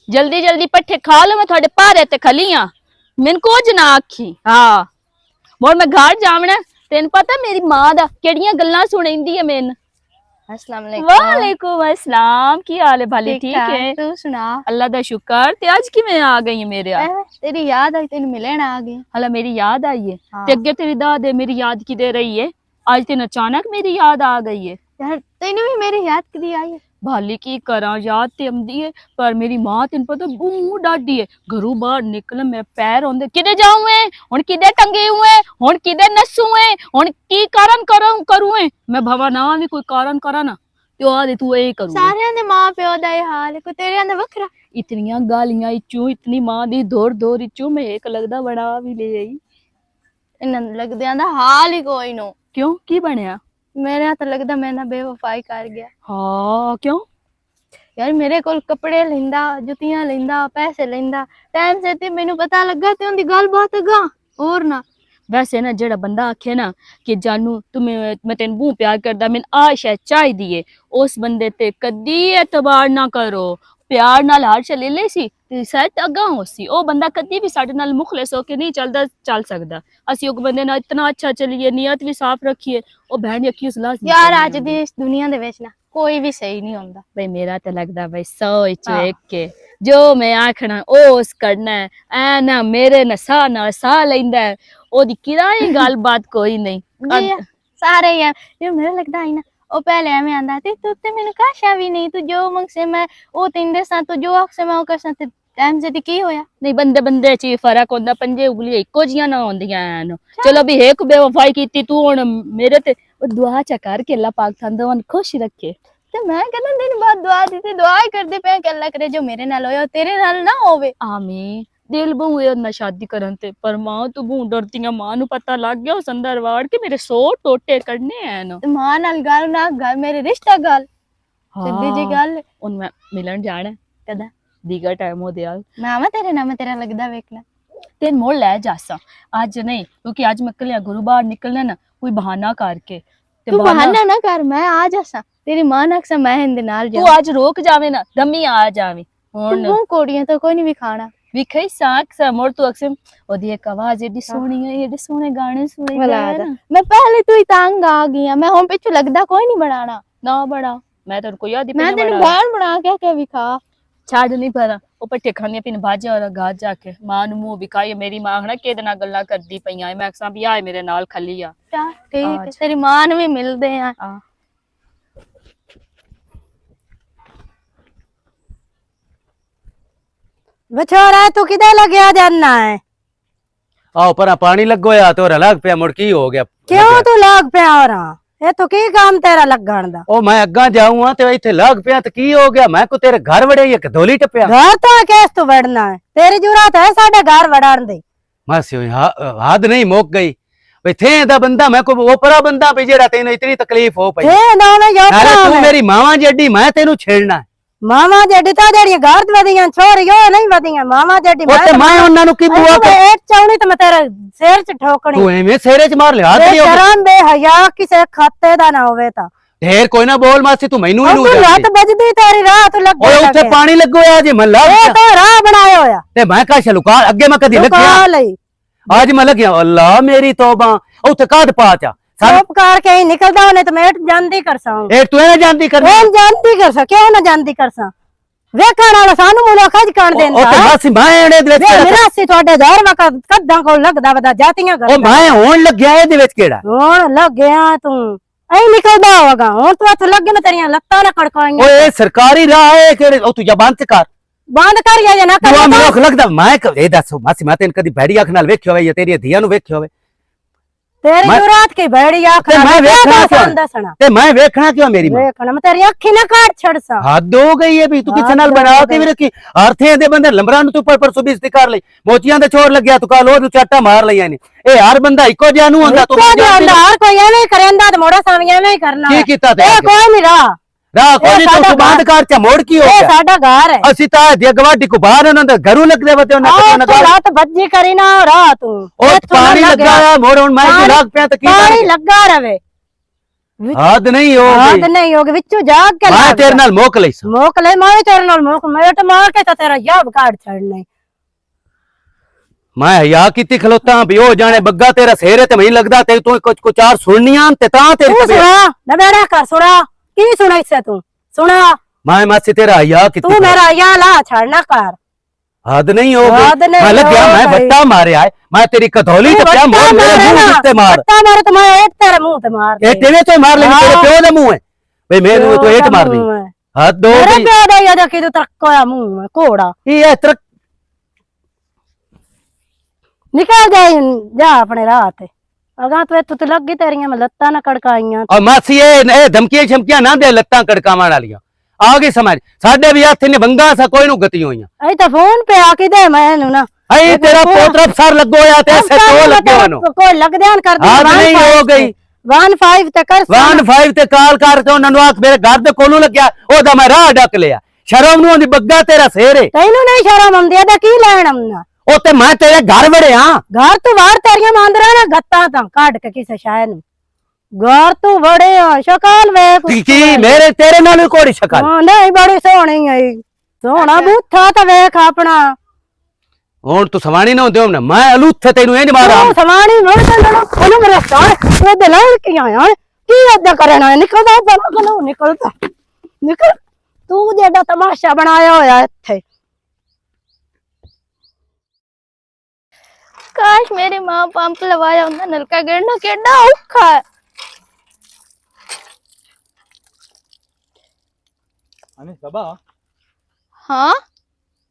जल्दी जल्दी पट्ठे खा लो, मैं थोड़े भारे ते खलियां मैनू कुछ ना आखी। हाँ मोड़ मैं घर जावना, तेन पता मेरी मां दा केड़ियां गल्लां सुनेंदी है मैनू। अस्सलाम वालेकुम। वालेकुम अस्सलाम, की हाल है भाली? ठीक है तू सुना। अल्लाह दा शुक्र। ते आज किवें आ गई है मेरे तेरी याद आई, तेन मिलन आ गई। हला मेरी याद आई है? हाँ। ते अगे तेरी दादे मेरी याद की दे रही है, आज तेन अचानक मेरी याद आ गई है। यार तेन भी मेरी याद कदी आई है? भाली की करा, याद ते आंदी है पर मेरी मां तेन पता बू डाडी है। घरों बाहर निकल मेरे पैर होंदे, किदे जाऊं हुन, किदे टंगे हुए हुन, किदे नसू हुन, की कारण करूं मैं भवा ना भी कोई कारण करा ना तो आदे तू ए करूं। सारे दे मां प्यो दा ये हाल है, कोई तेरे अंदर वखरा। इतनियां गालियां इचू, इतनी मां दी दौड़ दौड़ इचू मैं एक लगदा बड़ा भी ले आई। इन्हां लगदे दा हाल ही कोई नो। क्यों की बनया? मेरे तो लगदा मैं ना बेवफाई कर गया। हाँ क्यों यार मेरे कोल कपड़े लेंदा, जुतियां लेंदा, पैसे लेंदा, टाइम से ते मैनू पता लगा ते उनदी गल बात अगा और ना। वैसे ना जेड़ा बंदा आखे ना कि जानू तुम्हें मैं तेन बू प्यार करदा, मैं आ शायद चाहिदी है, उस बंदे ते कदी एतबार ना करो। प्यार नाल हर चले ले सी ते सैट अगा हो सी। ओ बंदा कदी भी साडे नाल मुखलिस होके नहीं चल सकदा। असी उस बंदे नाल इतना अच्छा चलिए, नियत भी साफ रखिए, ओ बहन यकी उस लाज यार आज दी इस दुनिया दे विच ना कोई भी सही नहीं होंदा। भाई मेरा तो लगदा भाई 100 विच एक के जो मैं आखना ओ उस करना है। ऐ ना मेरे ना सा लैंदा है, ओदी किराए गल बात कोई नहीं। सारे यार जो मेरा लगदा है ना ओ पहले हमें आंदा ते तू ते मैनू काशा भी नहीं, तू जो मंगसे मैं ओ तीन दे सा, तू जो अक्से मैं ओ कर सा। टाइम से की होया नहीं, बंदे बंदे च फर्क होंदा, पंजे उंगलियां इको जियां ना होंदियां न। चलो भी एक बेवफाई कीती तू हुन मेरे ते दुआ चा कर के अल्लाह पाक थां दोवां खुश रखे। ते मैं कहना दिन बाद दुआ दी ते दुआ ही करदे पे कि अल्लाह करे जो मेरे नाल होया तेरे नाल ना होवे। आमीन। दिल बहु ना शादी करन ते पर मां तू बहु डरतियां, मां नु पता लग गया उस अंदर वाड़ के मेरे 100 टोटे करने हैं न। मां नाल गल ना गल मेरे रिश्ता गल सीधी जी गल। उन मैं मिलन जाना कदा दीगा टाइम हो दिया मैं तेरे नाम तेरा लगदा वेखना तेन मोड़ ले जासा। आज नहीं क्योंकि आज मैं कल घरों बाहर निकलना ना कोई बहाना करके। तू बहाना ना कर, मैं आ जासा तेरी मां ना अक्सा मैं हिंदे नाल जा। तू आज रोक जावे ना दमी आ जावे हुन। तू कोड़ियां तो कोई नहीं भी खाना विखई साख सा मोड़ तू अक्सर ओदी एक आवाज एडी सोहनी है, एडे सोहने गाने सुने गए ना। मैं पहले तू ही तंग आ गई, मैं हुन पिछु लगदा कोई नहीं बनाना ना बड़ा। मैं तो कोई याद ही मैं तेरी बहन बना के भी खा छाड़ नहीं पर ओ पट्टे खाने पीने भाजा और घाट जाके मां नु मुंह विखाई। मेरी मां हना केदे नाल गल्ला करदी पईयां, मैं अक्सा भी आए मेरे नाल खली आ। ठीक है तेरी मां नु भी मिलदे आ। बछोरा तू किधर लग्या जाना है? आओ पर पानी लगो या तो लग पे मुड़ की हो गया? क्यों तू लग पे आ रहा? ये तो की काम तेरा लगन दा? ओ मैं अग्गा जाऊंगा ते इथे लग पे तो की हो गया? मैं को तेरे घर वड़े या धोली टपया? घर तो केस तू वड़ना है, तेरी जरूरत है साडे घर वड़ान दी। मासी हाथ नहीं मुक गई भाई थे दा बंदा मैं को ओपरा बंदा पे जेड़ा तेनु इतनी तकलीफ हो पई। थे ना मैं अरे तू मेरी मावा जड्डी मैं तेनु छेड़ना है। मामा जड्डी ता जेड़ियां घर वदियां छोरियो नहीं वदियां मामा जड्डी मैं उन्हां नु की बुआ के एक चौनी तो मैं तेरे सिर च ठोकनी। तू एवें सिरे च मार ले हाथ नहीं शर्म बेहया किसे खाते दा ना होवे ता ढेर कोई ना बोल मासी तू मैनू ही लू जा। रात बजदी तेरी रात लग ओए उथे पानी लगो या जे मैं लग तो राह बनाया होया ते मैं का छलुका अगे मैं कदी लग गया आज मैं लग गया। अल्लाह मेरी तौबा उथे काद पाचा सब कार के ही निकलदा होने तो मैं जानती कर सा एक तू ना जानती कर मैं जानती कर सा क्यों ना जानती कर सा वेखण वाला सानू मुलाकात कर देंदा। ओ ते मासी मैं एड़े दे विच मेरा सी ਤੁਹਾਡੇ घर वक्त कद्दा को लगदा वदा जातियां कर। ओ मैं होण लग गया ए दे विच केड़ा होण लग गया तू ऐ निकलदा होगा हुन तू हथ लगे ना तेरियां लत्तां ना कड़काईयां। ओए सरकारी राह है केड़े ओ तू जबान से कर बंद कर या ना कर। तू मेरे को लगदा मैं ए दस मासी मैं तेन कदी भेड़िया नाल वेख्यो होवे या तेरी धिया नु वेख्यो होवे? तेरी रात की भेड़िया मैं वेखना ते मैं वेखना क्यों मेरी मां वेखना मैं तेरी अखी ना काट छड़ सा। हद हो गई है भी तू किसे नाल बनाओ के भी रखी अर्थे दे बंदे लंबरा नु तू पर सुबिस्ती कर लई मोतियां दे छोर लग गया तू काल ओ चाटा मार लईया ने ए हर बंदा इको जिहा नु होंदा तू हर कोई एवें करेंदा ते मोड़ा सावी एवें ही करना की कीता ते ए कोई नहीं राह कोई नहीं तू बंद कर चा मोड़ की हो गया साडा घर है असि ता दे गवाडी को बाहर उन दे घरू लग देवते उन ना रात बज्जी करी ना राह तू ओ पानी लगा मोड़ हुन मैं लग पे तो की पानी लगा रवे हद नहीं हो याद गई नहीं होगी विचू जाग के मैं लाग तेरे जा। नाल मोक लई सा मोकले मैं तेरे नाल मोक मैं तो मार के तो तेरा याब काट छड़ने मैं हया कीती खलोता भी ओ जाने बग्गा तेरा सेरे ते मैं लगदा ते तू कुछ चार सुननियां ते ता तेरी तू तबीयत सुना न बेड़ा कर सुना की सुना इससे तू सुना मैं मासी तेरा हया कीती तू मेरा या ला छड़ना कर हद नहीं हो हद गई नहीं मैं लग गया हो मैं गई। बट्टा मारे आए मैं तेरी कधौली तू ते क्या बट्टा मोर मेरे मारे मुंह ना, उत्ते मार बट्टा मारे तो मैं एक तेरे मुंह ते मार ए दे। तेरे तो मार लेनी तेरे हाँ। प्यो दे मुंह है भाई मेनू तो हेठ मार दी हद हो मेरे गई प्यो दे या कि तू तरकोया मुंह में कोड़ा ये तरक निकल जाए जा अपने राह ते अगा तू लग गई तेरियां मैं लत्तां ना कड़काइयां और मासी ये धमकियां शमकियां ना दे लत्तां कड़कावण वालियां आ गई समझ साडे भी हथ ने बंगा सा कोई नु गति होइयां अई तो फोन पे आके दे मैनू ना अई तेरा पोतरा सर लगो या ते ऐसे तो लगे वनो कोई लग ध्यान कर दे हद नहीं हो गई 15 ते कर 15 ते काल कर तो उन्होंने आख मेरे घर दे कोलों लग्या ओदा मैं राह डक लिया शर्म नु आंदी बग्गा तेरा सेरे तैनू नहीं शर्म आंदी ते की लेण आमना ओ ते मैं तेरे घर वड़े हां घर तू बाहर तेरियां मांदरा ना गत्ता ता काट के किसे शायद घर तू बड़े शकाल वे की मेरे तेरे नाल भी कोड़ी शक्ल हां नहीं बड़ी सोहनी है सोहना बूथा तो वेख अपना हुन तू सवाणी ना होंदे ना मैं अलूथे तैनू इंज मारा तू समानी मोड़ चंदनो ओनु मेरा सार तू दे लड़ के आया की अदा करना है निकल जा कनो निकलता निकल तू जेड़ा तमाशा बनाया होया इथे काश मेरी मां पंप लवाया होंदा नलका गिरना केड़ा औखा है अने सबा हाँ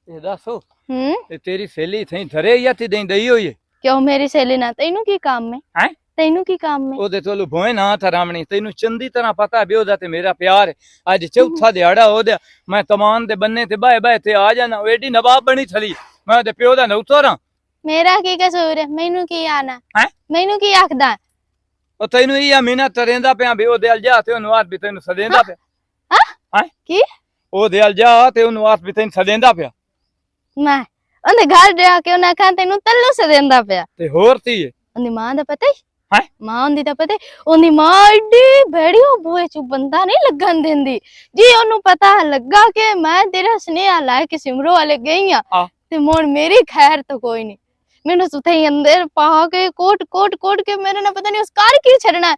ये दसो हम्म ते तेरी सहेली थई धरे या ती दई दई होई क्यों मेरी सहेली ना तैनू की काम में हैं तैनू की काम में ओदे तोलू भोए ना थरामणी तैनू चंदी तरह पता है ओदा ते मेरा प्यार है अज चौथा दिहाड़ा ओदा मैं तमान दे बन्ने ते बाए बाए ते आ जाना ओ एडी नवाब बनी थली मैं ओदे प्यो दा नौतरा मेरा की कसूर है मैनू की आना हैं मैनू की आखदा ओ तैनू ई मीना तरेंदा पे बे ओदे अल जा ते ओनु आत भी तैनू सदेंदा पे हैं की ओदे अल जा ते ओनु आत भी तैनू सदेंदा पे मैं ਉਹਦੇ ਘਰ ਜਾ ਕੇ ਉਹਨਾਂ ਖਾਂ ਤੈਨੂੰ ਤੱਲੂ ਸਦਿੰਦਾ ਪਿਆ ते होर ती ਉਹਦੀ ਮਾਂ ਦਾ ਪਤਾ ਹੀ हैं ਮਾਂ ਹੁੰਦੀ ਤਾਂ ਪਤਾ ਉਹਦੀ ਮਾਂ ਏਡੀ ਭੈੜੀ ਉਹ ਬੂਏ ਚ ਬੰਦਾ ਨਹੀਂ ਲੱਗਣ ਦਿੰਦੀ ਜੀ ਉਹਨੂੰ ਪਤਾ ਲੱਗਾ ਕਿ ਮੈਂ ਤੇਰਾ ਸੁਨੇਹਾ ਲੈ ਕੇ ਸਿਮਰੋ ਵਾਲੇ ਗਈ ਆ ਤੇ ਮੋੜ ਮੇਰੀ ਖੈਰ ਤਾਂ ਕੋਈ ਨਹੀਂ ਮੈਨੂੰ ਸੁਥੇ ਅੰਦਰ ਪਾ ਕੇ ਕੋਟ ਕੋਟ ਕੋਟ ਕੇ ਮੇਰੇ ਨਾਲ ਪਤਾ ਨਹੀਂ ਉਸ ਕਾਰ ਕੀ ਛੜਨਾ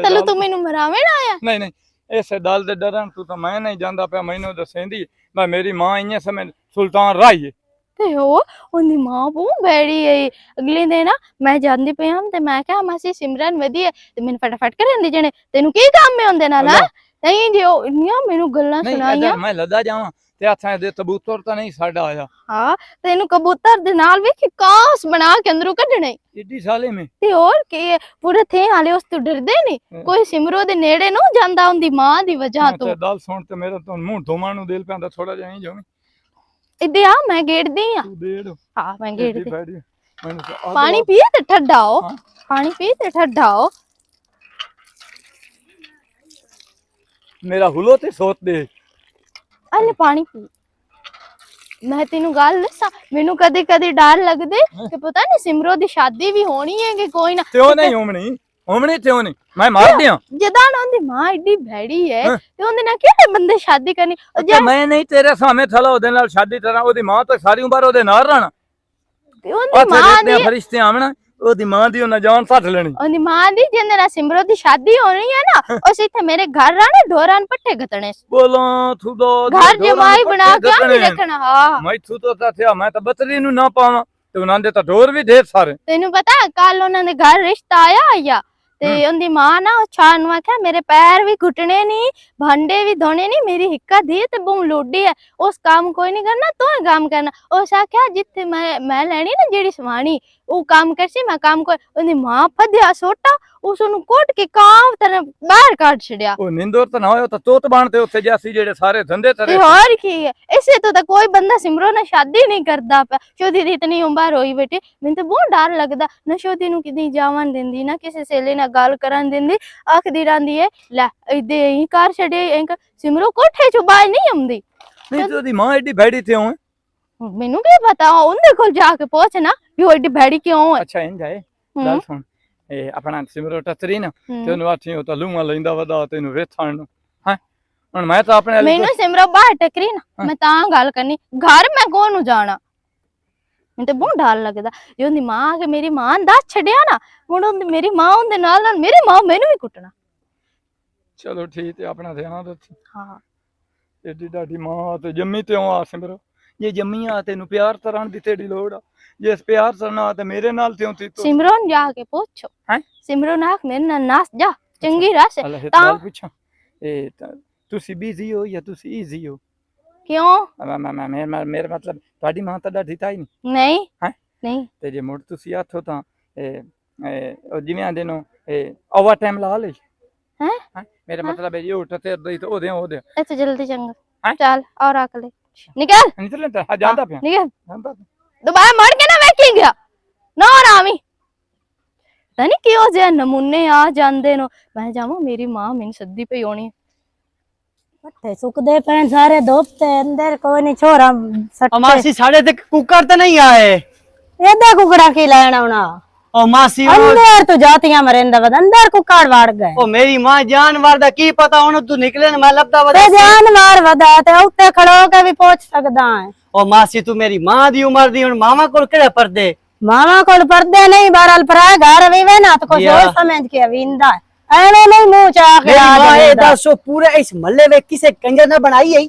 ਤੱਲੂ ਤੂੰ ਮੈਨੂੰ ਮਰਾਵੇਂ ਨਾ ਆਇਆ नहीं नहीं ऐसे दाल दे डरन तू तो मैं नहीं जानदा पे मैनू दसेंदी मैं मेरी मां इने समय सुल्तान राई है ਤੇ ਉਹ ਉਹਦੀ ਮਾਂ ਬਹੁਤ ਬੈੜੀ ਹੈ ਅਗਲੇ ਦਿਨ ਨਾ ਮੈਂ ਜਾਂਦੀ ਪਈ ਹਾਂ ਤੇ ਮੈਂ ਕਿਹਾ ਮਾਸੀ ਸਿਮਰਨ ਵਧੀਆ ਤੇ ਮੈਨੂੰ ਫਟਾਫਟ ਕਰਨ ਦੀ ਜਣੇ ਤੈਨੂੰ ਕੀ ਕੰਮ ਹੈ ਉਹਦੇ ਨਾਲ ਨਹੀਂ ਜੀ ਉਹ ਇੰਨੀਆਂ ਮੈਨੂੰ ਗੱਲਾਂ ਸੁਣਾਈਆਂ मैं लदा जावां ते हथां दे कबूतर तो नहीं साडा आया ਹਾਂ ਤੈਨੂੰ ਕਬੂਤਰ ਦੇ ਨਾਲ ਵੇਖੀ ਕਾਸ ਬਣਾ ਕੇ ਅੰਦਰੋਂ ਕੱਢਣੇ एडी साले में ਤੇ ਹੋਰ ਕੀ ਪੂਰੇ ਥੇ ਹਾਲੇ ਉਸ ਤੋਂ ਡਰਦੇ ਨਹੀਂ ਕੋਈ ਸਿਮਰੋ ਦੇ ਨੇੜੇ ਨੂੰ ਜਾਂਦਾ ਉਹਦੀ ਮਾਂ ਦੀ ਵਜ੍ਹਾ ਤੋਂ दाल सुन ते मेरा तो मुंह धोमा नु दिल पैंदा थोड़ा जा ही जावी ਇੱਦੇ ਆ ਮੈਂ ਗੇੜਦੀ ਆ तू देड़ ਹਾਂ ਮੈਂ ਗੇੜਦੀ मैंने तो ਪਾਣੀ ਪੀ ਤੇ ਠੱਡਾ ਹੋ ਪਾਣੀ ਪੀ ਤੇ ਠੱਡਾ ਹੋ मेरा हुलो ते सोत दे ਅਲੇ ਪਾਣੀ ਪੀ ਮੈਂ ਤੈਨੂੰ ਗੱਲ ਦੱਸਾਂ ਮੈਨੂੰ ਕਦੇ ਕਦੇ ਡਰ ਲੱਗਦੇ ਕਿ ਪਤਾ ਨਹੀਂ ਸਿਮਰੋ ਦੀ ਸ਼ਾਦੀ ਵੀ ਹੋਣੀ ਹੈ ਕਿ ਕੋਈ ਨਾ त्यों नहीं ओमनी त्यों नहीं मैं मार दिया ਜਦਾਂ ਨਾ ਉਹਦੀ ਮਾਂ ਏਡੀ ਭੈੜੀ ਹੈ ਤੇ ਉਹਦੇ ਨਾਲ ਕਿਹੜੇ ਬੰਦੇ ਸ਼ਾਦੀ ਕਰਨੀ ਉਹ ते मैं नहीं तेरे सामने थला ओदे नाल शादी करा ओदी मां तो सारी उम्र ओदे नाल रहना ਤੇ ਉਹਦੀ ਮਾਂ ओथे ਦੀ फरिश्ते आमना ओदी मां दी ओना जान सट लेनी ਉਹਦੀ ਮਾਂ ਦੀ ਜਿਹਦੇ ਨਾਲ ਸਿਮਰੋ ਦੀ ਸ਼ਾਦੀ ਹੋਣੀ ਹੈ ਨਾ ਉਸ ਇੱਥੇ ਮੇਰੇ ਘਰ ਰਾਣੇ ਢੋਰਾਂ ਨੂੰ ਪੱਠੇ ਘਤਣੇ बोला तू दो घर जमाई बना के नहीं रखना हाँ मैं तू तो था मैं तो बतरी नु ना पावा ते उन्हां दे तो ढोर भी ढेर सारे ਤੈਨੂੰ ਪਤਾ ਕੱਲ ਉਹਨਾਂ ਦੇ ਘਰ ਰਿਸ਼ਤਾ ਆਇਆ ਤੇ ਉਹਦੀ ਮਾਂ ਨਾ ਛਾਣ ਨੂੰ ਆਖਿਆ ਮੇਰੇ ਪੈਰ ਵੀ ਘੁੱਟਣੇ ਨਹੀਂ ਭਾਂਡੇ ਵੀ ਧੋਣੇ ਨਹੀਂ ਮੇਰੀ ਹਿੱਕਾ ਦੀ ਤੇ ਬਹੁ ਲੋਡੀ ਹੈ ਉਸ ਕੰਮ ਕੋਈ ਨਹੀਂ ਕਰਨਾ ਤੂੰ ਹੀ ਕੰਮ ਕਰਨਾ ਉਸ ਆਖਿਆ ਜਿੱਥੇ ਮੈਂ ਲੈਣੀ ਨਾ ਜਿਹੜੀ ਸਵਾਣੀ ਉਹ ਕੰਮ ਕਰਸੀ ਮੈਂ ਕੰਮ ਕੋਈ ਉਹਦੀ ਮਾਂ ਫੱਦਿਆ ਸੋਟਾ ਉਸ ਨੂੰ ਕੋਟ ਕੇ ਕਾਮ ਤਰ੍ਹਾਂ ਬਾਹਰ ਕੱਢ ਛੜਿਆ ਉਹ ਨਿੰਦੋਰ ਤਾਂ ਨਾ ਹੋਇਆ ਤਾਂ ਤੋਤ ਬਾਣ ਤੇ ਉੱਥੇ ਜਾਸੀ ਜਿਹੜੇ ਸਾਰੇ ਧੰਦੇ ਤੇ ਤਰੇ ਹੋਰ ਕੀ ਹੈ ਇਸੇ ਤੋਂ ਤਾਂ ਕੋਈ ਬੰਦਾ ਸਿਮਰੋ ਨਾਲ ਸ਼ਾਦੀ ਨਹੀਂ ਕਰਦਾ ਪਿਆ ਸ਼ੋਦੀ ਦੀ ਇਤਨੀ ਉਮਰ ਹੋਈ ਬੇਟੀ ਮੈਨੂੰ ਤਾਂ ਬਹੁਤ ਡਰ ਲੱਗਦਾ ਨਾ ਸ਼ੋਦੀ ਨੂੰ ਕਿਦੀ ਜਾਵਣ ਦਿੰਦੀ ਨਾ ਕਿਸੇ ਸੇਲੇ ਨਾਲ ਗੱਲ ਕਰਨ ਦਿੰਦੀ ਆਖਦੀ ਰਹਿੰਦੀ ਹੈ ਲੈ ਇਦੇ ਹੀ ਕਰ ਛੜੇ ਸਿਮਰੋ ਕੋਠੇ ਚੋਂ ਬਾਹਰ ਨਹੀਂ ਆਉਂਦੀ ਨਹੀਂ ਤੇ ਉਹਦੀ ਮਾਂ ਐਡੀ ਭੈੜੀ ਤੇ ਹੋਏ ਮੈਨੂੰ ਕੀ ਪਤਾ ਉਹਦੇ ਕੋਲ ਜਾ ਕੇ ਪੁੱਛ ਨਾ ਵੀ ਉਹ ਏਡੀ ਭੈੜੀ ਕਿਉਂ ਹੈ ਅੱਛਾ ਇੰਜ ਜਾਏ ਗੱਲ ਸੁਣ ਇਹ ਆਪਣਾ ਸਿਮਰੋ ਟੱਤਰੀ ਨਾ ਤੇ ਉਹਨੂੰ ਆਖੀ ਉਹ ਤਾਂ ਲੂਆਂ ਲੈਂਦਾ ਵਦਾ ਤੈਨੂੰ ਵੇਥਣ ਨੂੰ ਹੈ ਹੁਣ ਮੈਂ ਤਾਂ ਆਪਣੇ ਵਾਲੀ ਮੈਨੂੰ ਸਿਮਰੋ ਬਾਹਰ ਟਕਰੀ ਨਾ ਮੈਂ ਤਾਂ ਗੱਲ ਕਰਨੀ ਘਰ ਮੈਂ ਕੋਣ ਨੂੰ ਜਾਣਾ ਮੈਨੂੰ ਤੇ ਬਹੁਤ ਡਰ ਲੱਗਦਾ ਜੇ ਉਹਦੀ ਮਾਂ ਆ ਕੇ ਮੇਰੀ ਮਾਂ ਨੂੰ ਦੱਸ ਛੱਡਿਆ ਨਾ ਹੁਣ ਮੇਰੀ ਮਾਂ ਉਹਦੇ ਨਾਲ ਨਾਲ ਮੇਰੀ ਮਾਂ ਮੈਨੂੰ ਵੀ ਕੁੱਟਣਾ ਚਲੋ ਠੀਕ ਹੈ ਆਪਣਾ ਧਿਆਨ ਰੱਖੀ ਹਾਂ ਏਡੀ ਡਾਡੀ ਮਾਂ ਤੇ ਜੰਮੀ ਤੇ ਆ ਸਿਮਰੋ ਜੇ ਜੰਮੀ ਆ ਤੈਨੂੰ ਪਿਆਰ ਤਰਾਂ ਦੀ ਤੇਰੀ ਲੋੜ ਆ ਜੇ ਇਸ ਪਿਆਰ ਸਰਨਾ ਤੇ ਮੇਰੇ ਨਾਲ ਤਿਉਂ ਤੀ ਤੂੰ ਸਿਮਰਨ ਜਾ ਕੇ ਪੁੱਛੋ ਹੈਂ? ਸਿਮਰਨ ਆਖ ਮੇਰੇ ਨਾਲ ਨਾਸ ਜਾ ਚੰਗੀ ਰਸ ਅੱਲਾ ਇਹ ਤਾਂ ਗੱਲ ਪੁੱਛਾਂ ਇਹ ਤੁਸੀਂ ਬਿਜ਼ੀ ਹੋ ਜਾਂ ਤੁਸੀਂ ਈਜ਼ੀ ਹੋ ਕਿਉਂ ਮੇਰਾ ਮਤਲਬ ਤੁਹਾਡੀ ਮਾਂ ਤਾਂ ਡਾਢੀ ਤਾਈ ਨਹੀਂ ਨਹੀਂ ਹੈਂ? ਨਹੀਂ ਤੇ ਜੇ ਮੁੜ ਤੁਸੀਂ ਆਥੋ ਤਾਂ ਉਹ ਜਿਵੇਂ ਆਂਦੇ ਨੂੰ ਓਵਰ ਟਾਈਮ ਲਾ ਲਈ ਹੈਂ? ਮੇਰਾ ਮਤਲਬ ਹੈ ਜੀ ਉਹ ਟੱਤੇ ਦੇ ਤੇ ਉਹਦੇ ਇੱਥੇ ਜਲਦੀ ਚੰਗਾ ਹੈਂ? ਚੱਲ ਔਰ ਰੱਖ ਲੈ ਨਿਕਲ ਨਹੀਂ ਤੇ ਲੈਂਦਾ ਜਾਂਦਾ ਪਿਆ ਨਿਕਲ ਜਾਂਦਾ ਪਿਆ। ਦੁਬਾਰਾ ਮੜ ਕੇ ਨਾ ਵੇਖੀ ਗਿਆ ਨਾ ਰਾਵੀ ਤਾਂ ਨਹੀਂ ਕਿਉਂ ਜੇ ਨਮੂਨੇ ਆ ਜਾਂਦੇ ਨੂੰ ਮੈਂ ਜਾਵਾਂ ਮੇਰੀ ਮਾਂ ਮੈਨੂੰ ਸੱਦੀ ਪਈ ਹੋਣੀ ਪੱਠੇ ਸੁੱਕਦੇ ਪੈਣ ਸਾਰੇ ਧੁੱਪ ਤੇ ਅੰਦਰ ਕੋਈ ਨਹੀਂ ਛੋਰਾ ਸੱਟੇ ਮਾਸੀ ਸਾਡੇ ਤੇ ਕੁੱਕਰ ਤਾਂ ਨਹੀਂ ਆਏ ਇਹਦਾ ਕੁਕੜਾ ਕੀ ਲੈਣ ਆਉਣਾ ਉਹ ਮਾਸੀ ਅੰਦਰ ਤੂੰ ਜਾਤੀਆਂ ਮਰਿੰਦਾ ਵਦ ਅੰਦਰ ਕੁੱਕੜ ਵੜ ਗਏ ਉਹ ਮੇਰੀ ਮਾਂ ਜਾਨਵਰ ਦਾ ਕੀ ਪਤਾ ਹੁਣ ਤੂੰ ਨਿਕਲੇ ਨਾ ਮੈਂ ਲੱਭਦਾ ਵਦਾ ਤੇ ਜਾਨਵਰ ਵਦਾ ਤੇ ਉੱਤੇ ਖੜੋ ਕੇ ਵੀ ਪੁੱਛ ਸਕਦਾ ਹੈ ਉਹ ਮਾਸੀ ਤੂੰ ਮੇਰੀ ਮਾਂ ਦੀ ਉਮਰ ਦੀ ਹੁਣ ਮਾਵਾ ਕੋਲ ਕਿਹੜੇ ਪਰਦੇ ਮਾਵਾ ਕੋਲ ਪਰਦੇ ਨਹੀਂ ਬਾਰਲ ਪਰਾਏ ਘਰ ਵੀ ਵੇ ਨਾ ਤੇ ਕੋਈ ਸੋਚ ਸਮਝ ਕੇ ਵੀਂਦਾ ਐਵੇਂ ਨਹੀਂ ਮੂੰਹ ਚਾਹ ਕੇ ਮੇਰੀ ਆ ਮਾਂ ਇਹ ਜਾਂਦਾ। ਦੱਸੋ ਪੂਰੇ ਇਸ ਮਹੱਲੇ ਵਿੱਚ ਕਿਸੇ ਕੰਜਰ ਨੇ ਬਣਾਈ ਹੈ